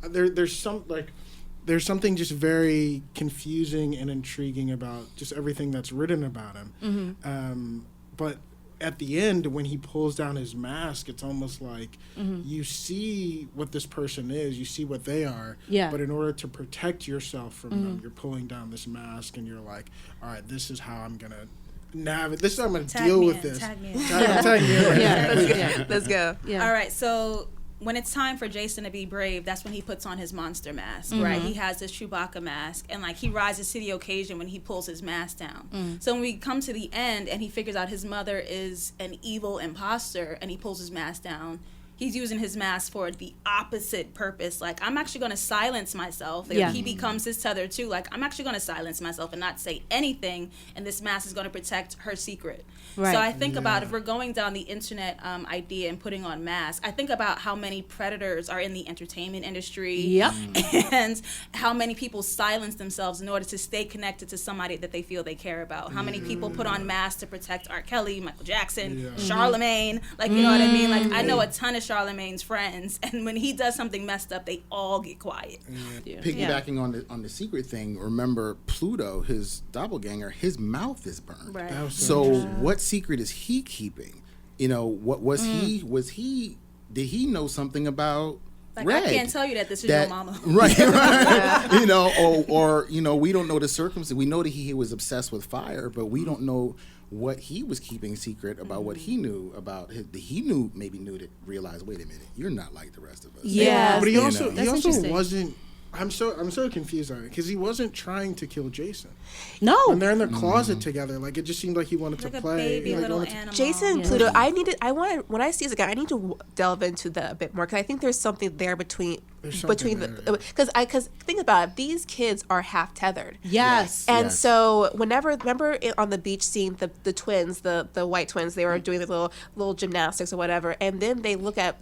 S3: there's something just very confusing and intriguing about just everything that's written about him. But at the end, when he pulls down his mask, it's almost like you see what this person is, you see what they are, but in order to protect yourself from them, you're pulling down this mask, and you're like, all right, this is how I'm going to navigate. This is how I'm going to deal with this. Tag me in.
S4: Let's go.
S5: All right, so when it's time for Jason to be brave, that's when he puts on his monster mask, right? He has this Chewbacca mask, and like he rises to the occasion when he pulls his mask down. So when we come to the end and he figures out his mother is an evil imposter and he pulls his mask down, he's using his mask for the opposite purpose. Like, I'm actually going to silence myself. He becomes his tether too. Like, I'm actually going to silence myself and not say anything, and this mask is going to protect her secret. Right. So I think about, if we're going down the internet idea and putting on masks, I think about how many predators are in the entertainment industry, and how many people silence themselves in order to stay connected to somebody that they feel they care about. How many people put on masks to protect R. Kelly, Michael Jackson, Charlemagne, like, you know what I mean? Like, I know a ton of Charlemagne's friends, and when he does something messed up, they all get quiet.
S6: Piggybacking on the secret thing, remember Pluto, his doppelganger, his mouth is burned.
S5: Right.
S6: So what secret is he keeping? What was he? Did he know something about Red?
S5: I can't tell you that this is your mama.
S6: Right. Or we don't know the circumstance. We know that he was obsessed with fire, but we don't know what he was keeping secret about, what he knew about realized, wait a minute, you're not like the rest of us.
S2: Yeah.
S3: But he also wasn't. I'm so confused on it, because he wasn't trying to kill Jason.
S2: No.
S3: When they're in the closet together, like, it just seemed like he wanted to play.
S5: A baby little animal.
S4: Jason and Pluto, when I see this again, I need to delve into that a bit more, because I think there's something there because think about it, these kids are half tethered.
S2: Yes.
S4: And so remember on the beach scene, the twins, the white twins, they were doing the little gymnastics or whatever, and then they look at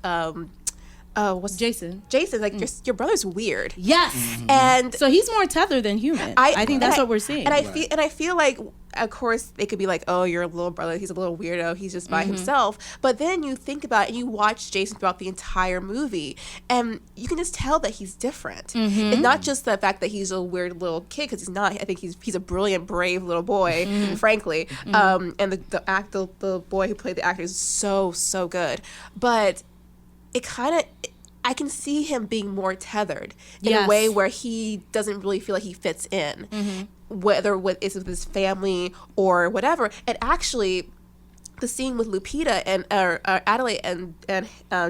S4: what's
S2: Jason.
S4: Jason, like, your brother's weird.
S2: Yes.
S4: And
S2: so he's more tethered than human. I think that's what we're seeing.
S4: And I feel like, of course, they could be like, oh, your little brother, he's a little weirdo, he's just by himself. But then you think about it and you watch Jason throughout the entire movie, and you can just tell that he's different. And not just the fact that he's a weird little kid, because he's not. I think he's a brilliant, brave little boy, frankly. And the boy who played the actor is so good. But it kind of, I can see him being more tethered in a way where he doesn't really feel like he fits in, whether it's with his family or whatever. And actually, the scene with Lupita and Adelaide and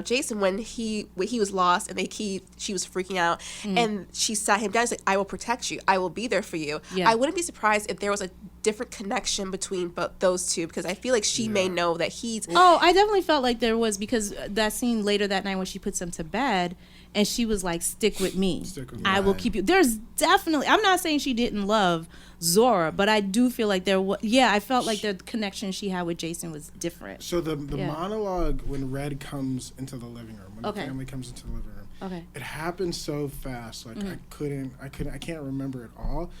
S4: Jason when he was lost and she was freaking out and she sat him down. She's like, "I will protect you. I will be there for you." Yeah. I wouldn't be surprised if there was a different connection between those two, because I feel like she may know that he's.
S2: Oh, I definitely felt like there was, because that scene later that night when she puts him to bed and she was like, "Stick with me. I will keep you." There's definitely. I'm not saying she didn't love Zora, but I do feel like there was. Yeah, I felt like the connection she had with Jason was different.
S3: So the monologue when Red comes into the living room, when the family comes into the living room, it happens so fast. Like I can't remember it all,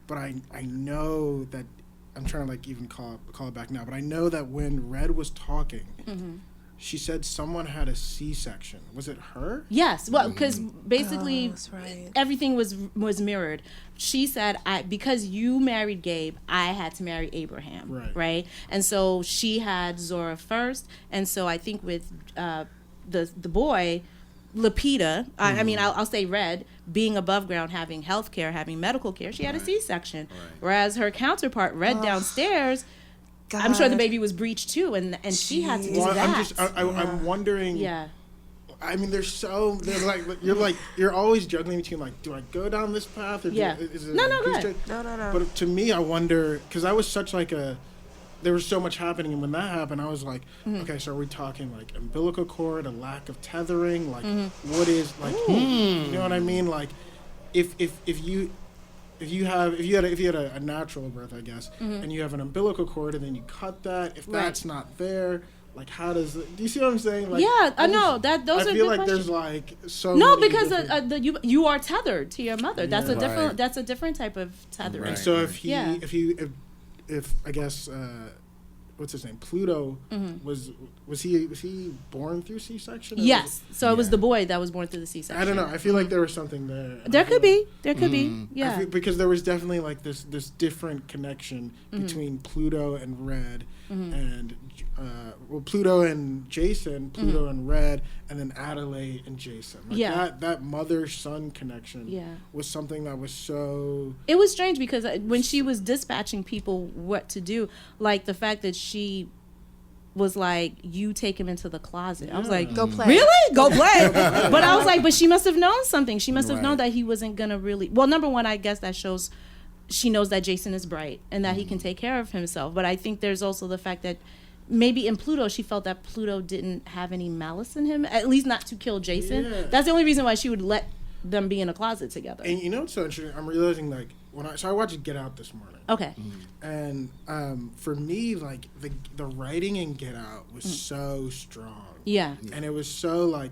S3: but I know that I'm trying to like even call it back now. But I know that when Red was talking. She said someone had a C-section. Was it her?
S2: Yes. Well, because basically everything was mirrored. She said, because you married Gabe, I had to marry Abraham. Right? And so she had Zora first. And so I think with the boy, Lupita, I mean, I'll say Red, being above ground, having health care, having medical care, she had a C-section. Whereas her counterpart, Red downstairs... God. I'm sure the baby was breached too, and she had to do that.
S3: I'm wondering. Yeah. I mean, you're always juggling between like, do I go down this path or is it
S4: No.
S3: But to me, I wonder, because I was such like there was so much happening, and when that happened, I was like, okay, so are we talking like umbilical cord, a lack of tethering, like what is like, you know what I mean? Like, if you had a natural birth, I guess, and you have an umbilical cord, and then you cut that, if that's not there, like how does it? Do you see what I'm saying? Like,
S2: yeah, I know that those are.
S3: I feel
S2: good
S3: like
S2: questions.
S3: there's like so.
S2: No,
S3: many
S2: because you are tethered to your mother. That's a different type of tethering.
S3: Right. So if I guess what's his name, Pluto, was he born through C-section?
S2: Yes. So it was the boy that was born through the C-section.
S3: I don't know. I feel like there was something there.
S2: There could be. Yeah.
S3: Because there was definitely like this different connection between Pluto and Red, and Pluto and Jason, Pluto and Red, and then Adelaide and Jason. Like that mother-son connection was something that was so...
S2: It was strange because when she was dispatching people what to do, like the fact that she was like, you take him into the closet. I was like,
S4: go play.
S2: Really? Go play. But I was like, but she must have known something. She must have known that he wasn't going to really... Well, number one, I guess that shows she knows that Jason is bright and that he can take care of himself. But I think there's also the fact that maybe in Pluto, she felt that Pluto didn't have any malice in him, at least not to kill Jason. Yeah. That's the only reason why she would let them be in a closet together.
S3: And you know what's so interesting? I'm realizing, like, I watched Get Out this morning.
S2: Okay.
S3: And for me, like, the writing in Get Out was so strong.
S2: Yeah.
S3: And it was so, like,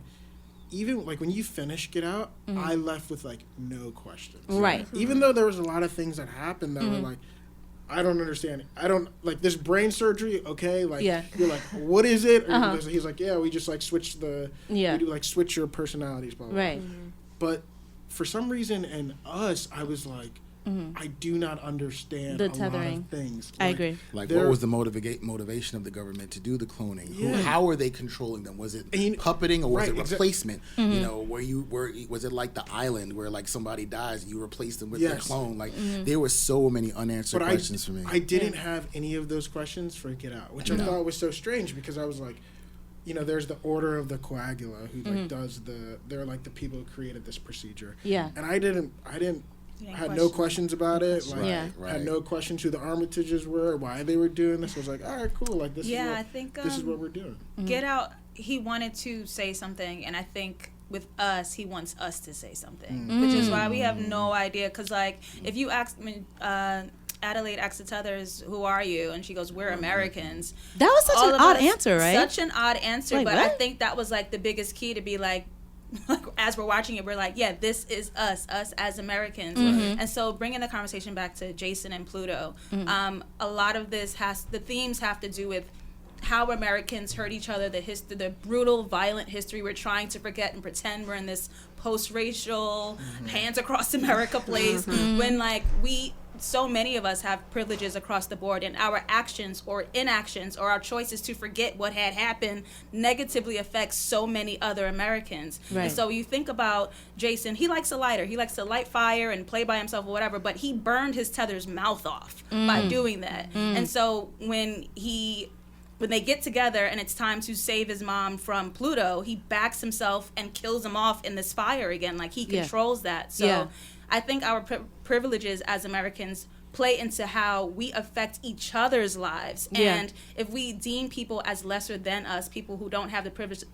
S3: even, like, when you finish Get Out, I left with, like, no questions.
S2: Right.
S3: Even though there was a lot of things that happened that were, like, I don't understand it. I don't, like, this brain surgery, okay? Like, you're like, what is it? Or he's like, yeah, we just, like, switch we do, like, switch your personalities, blah, blah, blah. Right. But for some reason in Us, I was like, I do not understand a lot of things.
S2: I agree.
S6: Like, what was the motivation of the government to do the cloning? Yeah. How are they controlling them? Was it puppeting or was it replacement? You know, was it like The Island where, like, somebody dies and you replace them with their clone? Like, there were so many unanswered questions for me.
S3: I didn't have any of those questions for Get Out, which I thought was so strange because I was like, you know, there's the Order of the Coagula who like does they're like the people who created this procedure. Yeah. And I had no questions about it. Like, had no questions who the Armitages were, why they were doing this. I was like, all right, cool. Like, this is what we're doing.
S5: Get Out, he wanted to say something, and I think with Us, he wants us to say something, which is why we have no idea. Because, like, if you ask Adelaide asks the tethers, who are you? And she goes, we're Americans.
S2: That was such an odd answer, right?
S5: Such an odd answer,
S2: like,
S5: but
S2: what?
S5: I think that was, like, the biggest key to be like, as we're watching it, we're like, yeah, this is us as Americans. And so bringing the conversation back to Jason and Pluto, a lot of this the themes have to do with how Americans hurt each other, the brutal, violent history we're trying to forget and pretend we're in this post-racial, hands across America place, when like so many of us have privileges across the board, and our actions or inactions or our choices to forget what had happened negatively affects so many other Americans. Right. And so you think about Jason, he likes a lighter. He likes to light fire and play by himself or whatever, but he burned his tether's mouth off by doing that. And so when they get together and it's time to save his mom from Pluto, he backs himself and kills him off in this fire again. Like, he controls that. So I think our privileges as Americans play into how we affect each other's lives. And if we deem people as lesser than us, people who don't have the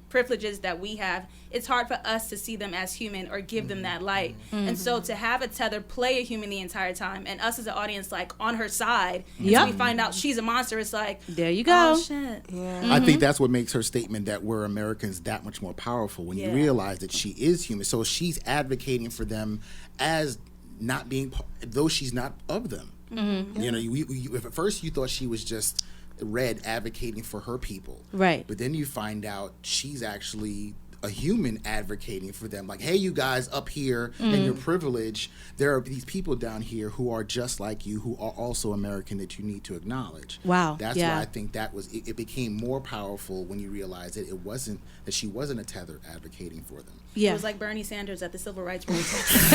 S5: privileges that we have, it's hard for us to see them as human or give them that light. And so to have a tether play a human the entire time, and us as an audience like on her side, until we find out she's a monster, it's like,
S2: there you go.
S5: Oh, shit.
S6: I think that's what makes her statement that we're Americans that much more powerful, when you realize that she is human. So she's advocating for them as not being, though she's not of them. You know, if at first you thought she was just Red advocating for her people,
S2: right?
S6: But then you find out she's actually a human advocating for them. Like, hey, you guys up here in your privilege, there are these people down here who are just like you, who are also American, that you need to acknowledge.
S2: Wow.
S6: That's why I think that was it became more powerful when you realize that she wasn't a tether advocating for them.
S2: Yeah.
S5: It was like Bernie Sanders at the civil rights protest.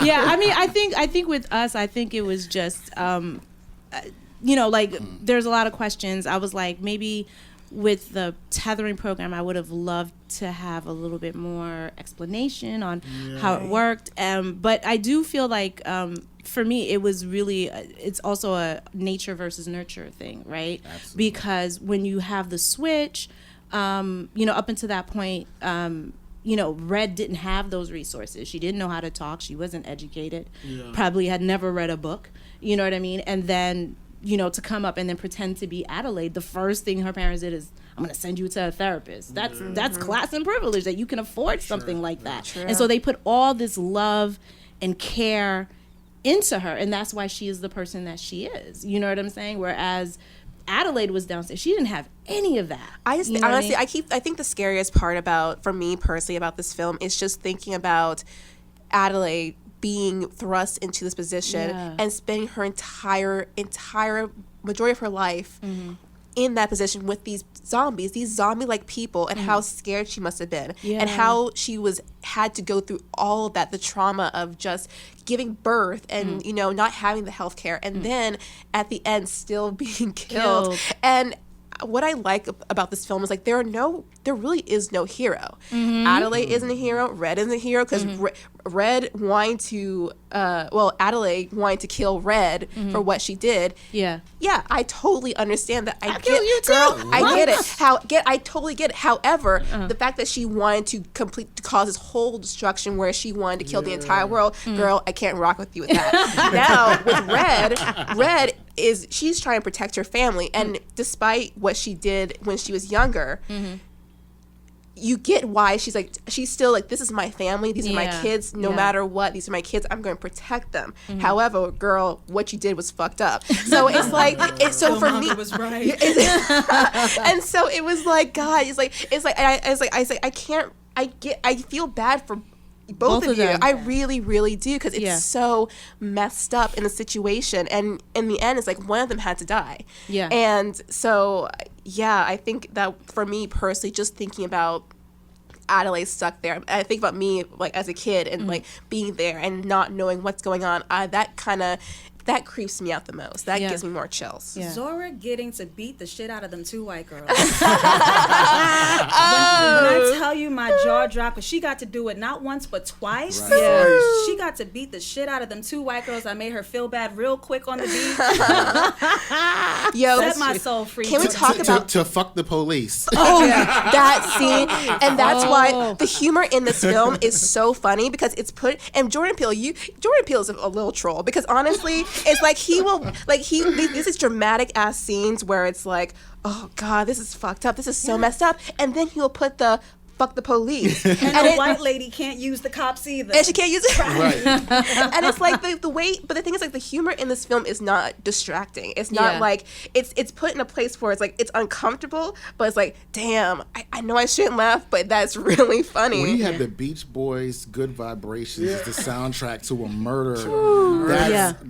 S2: Yeah, I mean, I think with us, I think it was just, you know, like there's a lot of questions. I was like, maybe with the tethering program, I would have loved to have a little bit more explanation on how it worked. But I do feel like, for me, it was really, it's also a nature versus nurture thing, right?
S6: Absolutely.
S2: Because when you have the switch, you know, up until that point, you know, Red didn't have those resources. She didn't know how to talk. She wasn't educated. Probably had never read a book. You know what I mean? And then, you know, to come up and then pretend to be Adelaide, the first thing her parents did is, I'm going to send you to a therapist. That's class and privilege, that you can afford something like that. True. And so they put all this love and care into her, and that's why she is the person that she is. You know what I'm saying? Whereas Adelaide was downstairs. She didn't have any of that.
S4: Honestly, I think the scariest part for me personally about this film is just thinking about Adelaide being thrust into this position and spending her entire majority of her life in that position with these zombie-like people, and how scared she must have been, and how she had to go through all of that, the trauma of just giving birth and you know, not having the health care, and then at the end still being killed. And what I like about this film is like there really is no hero. Adelaide isn't a hero. Red isn't a hero, because Red wanting to Adelaide wanting to kill Red for what she did. Yeah, I totally understand that. I get you too. Girl, I get it. I totally get it. However, the fact that she wanted to cause this whole destruction where she wanted to kill the entire world, girl, I can't rock with you with that. Now with Red she's trying to protect her family, and despite what she did when she was younger, you get why she's still like, this is my family, these are my kids, no matter what, these are my kids, I'm going to protect them. However, girl, what you did was fucked up. So it's like, so for me, was right. And so it was like, God, I feel bad for both of you. Them. I really, really do, because it's so messed up in the situation, and in the end, it's like one of them had to die. Yeah. And so, I think that for me personally, just thinking about Adelaide stuck there, I think about me like as a kid and like being there and not knowing what's going on. That creeps me out the most. That gives me more chills.
S5: Yeah. Zora getting to beat the shit out of them two white girls. When I tell you, my jaw dropped, because she got to do it not once but twice. Right. Yeah. She got to beat the shit out of them two white girls. I made her feel bad real quick on the beach. Set my soul free.
S4: Can we talk about
S6: to fuck the police?
S4: Oh, that scene, and that's why the humor in this film is so funny, because it's and Jordan Peele is a little troll, because honestly. It's like this is dramatic ass scenes where it's like, oh God, this is fucked up, this is so messed up, and then he'll put the fuck the police.
S5: And a white lady can't use the cops either.
S4: And she can't use it.
S6: Right.
S4: And it's like the way, but the thing is, like, the humor in this film is not distracting. It's not like, it's put in a place where it's like, it's uncomfortable, but it's like, damn, I know I shouldn't laugh, but that's really funny.
S6: When you have the Beach Boys' Good Vibrations as the soundtrack to a murder,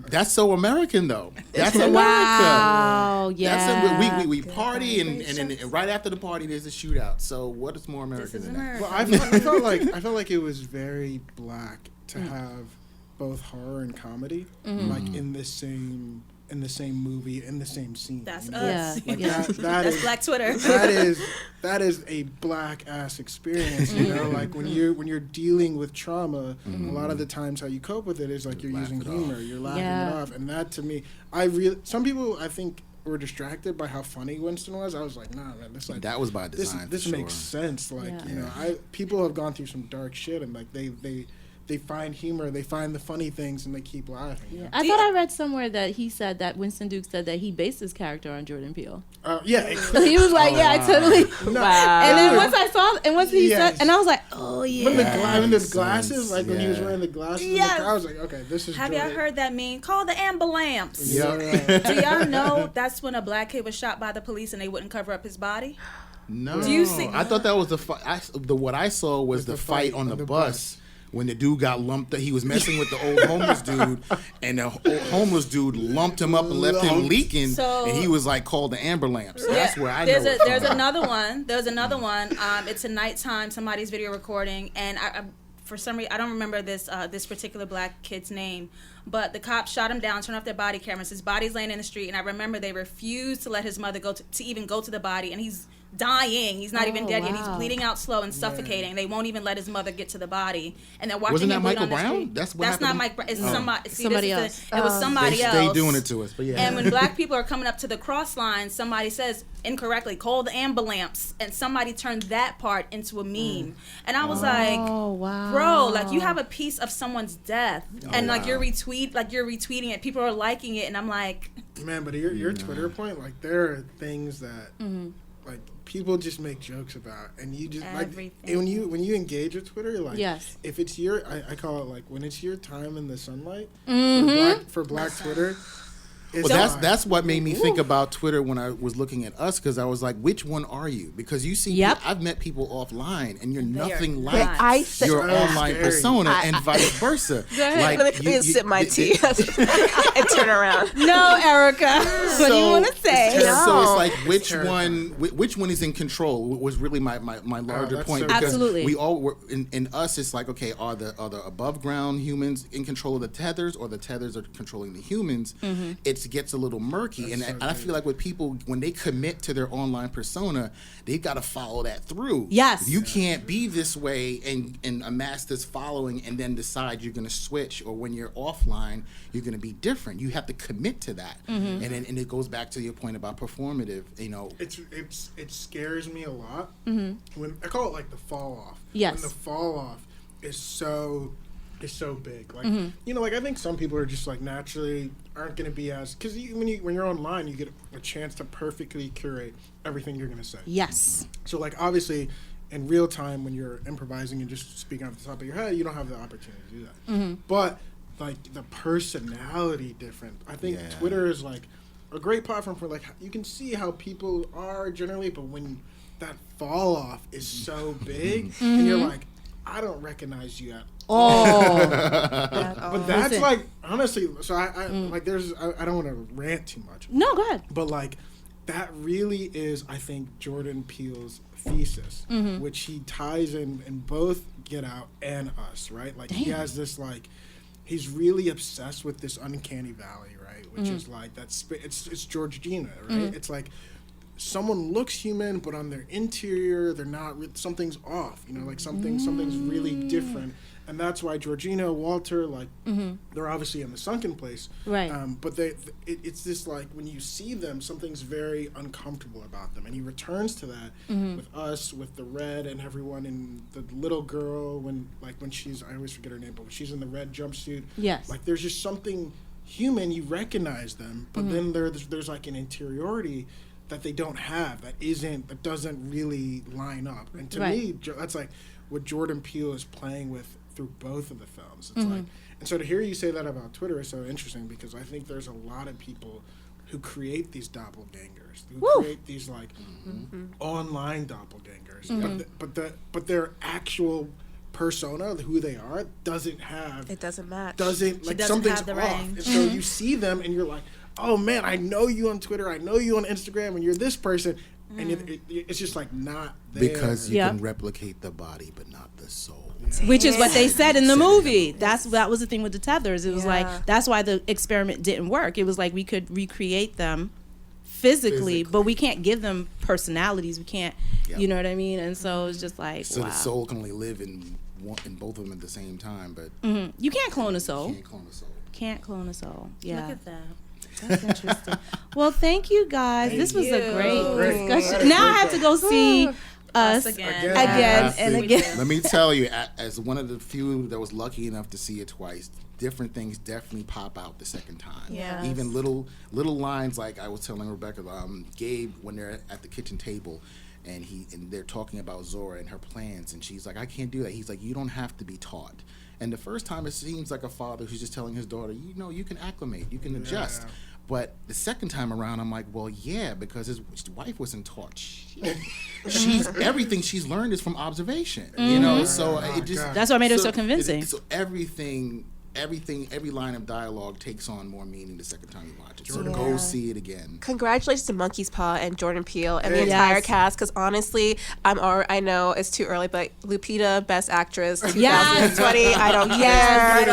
S6: that's so American, though. That's America.
S2: Wow, yeah.
S6: We party, and then right after the party, there's a shootout. So what is more American than that?
S3: Well, I felt like it was very black to have both horror and comedy like in the same movie, in the same scene.
S5: That's
S3: you know?
S5: us.
S3: Like that
S5: That's
S3: is
S5: Black Twitter.
S3: that is a black ass experience, you know. Like when you're dealing with trauma, a lot of the times how you cope with it is like you're using humor, you're laughing it off, and that to me, some people I think were distracted by how funny Winston was. I was like, nah, man,
S6: that was by design.
S3: This makes sense. Like you know, people have gone through some dark shit, and like they find humor, they find the funny things, and they keep laughing.
S2: Yeah. I thought I read somewhere that he said that Winston Duke said that he based his character on Jordan Peele. So he was like, I totally. Wow. And then once he said, and I was like, oh yeah.
S3: When the glasses, like when he was wearing the glasses, in the car, I was like, okay, this is.
S5: Have y'all heard that meme? Call the ambulance.
S3: Yeah.
S5: Do y'all know that's when a black kid was shot by the police and they wouldn't cover up his body?
S6: No.
S5: Do you see?
S6: I thought that was the fight. What I saw was the fight on the bus. When the dude got lumped, he was messing with the old homeless dude, and the old homeless dude lumped him up and left him leaking, and he was like called the Amber Lamp. So that's where I know.
S5: There's another one. It's a nighttime, somebody's video recording, and I for some reason I don't remember this particular black kid's name, but the cops shot him down, turned off their body cameras. His body's laying in the street, and I remember they refused to let his mother go to even go to the body, and he's dying. He's not even dead yet. He's bleeding out slow and suffocating. They won't even let his mother get to the body, and they're watching
S6: Wasn't
S5: him
S6: that
S5: bleed
S6: Michael
S5: on the
S6: Brown?
S5: street.
S6: That's
S5: not Mike Brown. It's
S2: somebody else.
S5: It was somebody else.
S6: They doing it to us, but yeah.
S5: And when black people are coming up to the cross line, somebody says incorrectly, "Call the ambulance," and somebody turned that part into a meme. And I was like,
S2: wow.
S5: bro, like you have a piece of someone's death, and like you're retweeting it. People are liking it, and I'm like,
S3: man, but your Twitter point, like there are things that like people just make jokes about, and you just
S5: everything.
S3: Like when you engage with Twitter, like if it's your I call it like when it's your time in the sunlight for black Twitter.
S6: Well, that's what made me think about Twitter when I was looking at us, because I was like, which one are you? Because you see, I've met people offline, and you're nothing like your online persona, and vice versa.
S4: Like, let me sip my tea and turn around.
S2: No, Erica, what do you want to say?
S6: So it's like which one is in control was really my larger point. Because
S2: absolutely.
S6: We all were in us. It's like, okay, are the above ground humans in control of the tethers, or the tethers are controlling the humans? It gets a little murky, and I feel like with people, when they commit to their online persona, they've got to follow that through.
S2: Yes,
S6: you can't be this way and amass this following and then decide you're going to switch, or when you're offline you're going to be different. You have to commit to that, and it goes back to your point about performative. You know,
S3: it scares me a lot when I call it like the fall off.
S2: Yes,
S3: when the fall off is so big. Like you know, like I think some people are just like naturally aren't going to be as, because when you're online, you get a chance to perfectly curate everything you're going to say.
S2: Yes.
S3: So like obviously in real time when you're improvising and just speaking off the top of your head, you don't have the opportunity to do that. But like the personality different. I think Twitter is like a great platform for like you can see how people are generally, but when that fall off is so big and you're like, I don't recognize you at all. But that's like honestly. So I like there's I don't want to rant too much.
S2: No, go ahead.
S3: But like that really is, I think, Jordan Peele's thesis, which he ties in both Get Out and Us. Right, like he has this like he's really obsessed with this uncanny valley, right? Which is like it's Georgina, right? It's like someone looks human, but on their interior, they're not. Something's off. You know, like something's really different, and that's why Georgina, Walter, like they're obviously in the sunken place,
S2: right?
S3: But it's this like when you see them, something's very uncomfortable about them, and he returns to that with Us, with the red, and everyone, and the little girl when she's, I always forget her name, but when she's in the red jumpsuit, like there's just something human. You recognize them, but then there's like an interiority that they don't have, that doesn't really line up. And to me, that's like what Jordan Peele is playing with through both of the films. It's like, and so to hear you say that about Twitter is so interesting, because I think there's a lot of people who create these doppelgangers, who create these like online doppelgangers, but their actual persona, who they are, doesn't match. Something's off. And so you see them and you're like, oh man, I know you on Twitter, I know you on Instagram, and you're this person, and it's just like not there.
S6: Because you can replicate the body but not the soul.
S2: Which is what they said in the movie. That was the thing with the tethers. It was like, that's why the experiment didn't work. It was like we could recreate them physically, but we can't give them personalities. We can't, you know what I mean? And so it's just like,
S6: so the soul can only live in both of them at the same time, but
S2: you can't clone a soul. Can't clone a soul. Yeah.
S5: Look at that.
S2: That's interesting. Well, thank you guys. This was a great discussion. Now I have to go see us again and again.
S6: Let me tell you, as one of the few that was lucky enough to see it twice, different things definitely pop out the second time.
S2: Yeah.
S6: Even little lines, like I was telling Rebecca, Gabe, when they're at the kitchen table and they're talking about Zora and her plans, and she's like, I can't do that. He's like, you don't have to be taught. And the first time it seems like a father who's just telling his daughter, you can acclimate, you can adjust. But the second time around, I'm like, well, yeah, because his wife wasn't taught shit. Everything she's learned is from observation, you know. So it just
S2: that's what made her so convincing.
S6: So every line of dialogue takes on more meaning the second time you watch it. So go see it again.
S4: Congratulations to Monkey's Paw and Jordan Peele and the entire cast, because honestly, I know it's too early, but Lupita, Best Actress 2020, I don't care. I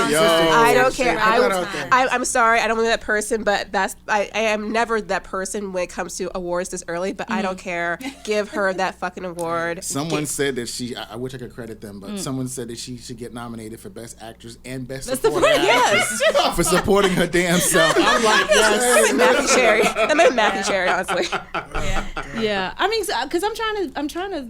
S4: don't care. I'm sorry, I don't believe that person, but I am never that person when it comes to awards this early, but I don't care. Give her that fucking award.
S6: Someone said that I wish I could credit them, but someone said that she should get nominated for Best Actress and Best Supporting Actress for supporting her damn self. I'm like, yes.
S4: Matthew Cherry. That made Matthew Cherry, honestly.
S2: Yeah. I mean, because I'm trying to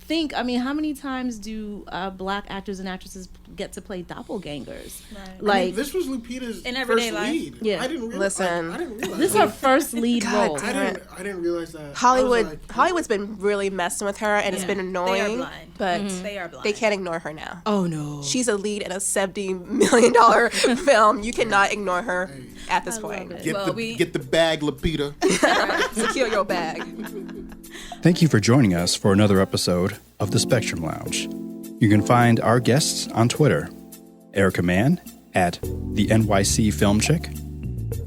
S2: think. I mean, how many times do Black actors and actresses get to play doppelgangers?
S3: Right.
S2: Like,
S3: I mean, this was Lupita's
S5: in everyday
S3: first lead.
S2: Yeah.
S3: I didn't realize.
S2: This is her first lead role.
S3: I didn't realize that.
S4: Hollywood's been really messing with her, and it's been annoying. They are
S5: blind.
S4: But
S5: they are blind.
S4: They can't ignore her now.
S2: Oh no.
S4: She's a lead in a $70 million film. You cannot ignore her at this point.
S6: Get the bag, Lupita.
S4: Secure your bag.
S1: Thank you for joining us for another episode of The Spectrum Lounge. You can find our guests on Twitter: Erica Mann at the NYC Film Chick,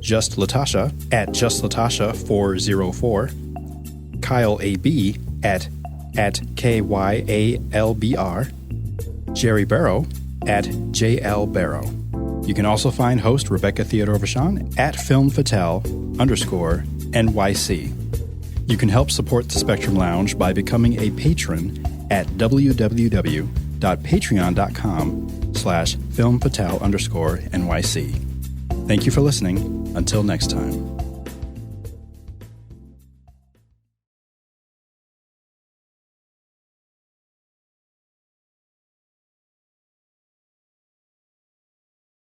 S1: JustLatasha at JustLatasha404, Kyle A.B. at KYALBR, Jerry Barrow at JL Barrow. You can also find host Rebecca Theodore-Vachon at FilmFatale_NYC. You can help support the Spectrum Lounge by becoming a patron at www.patreon.com/FilmFatale_NYC. Thank you for listening. Until next time.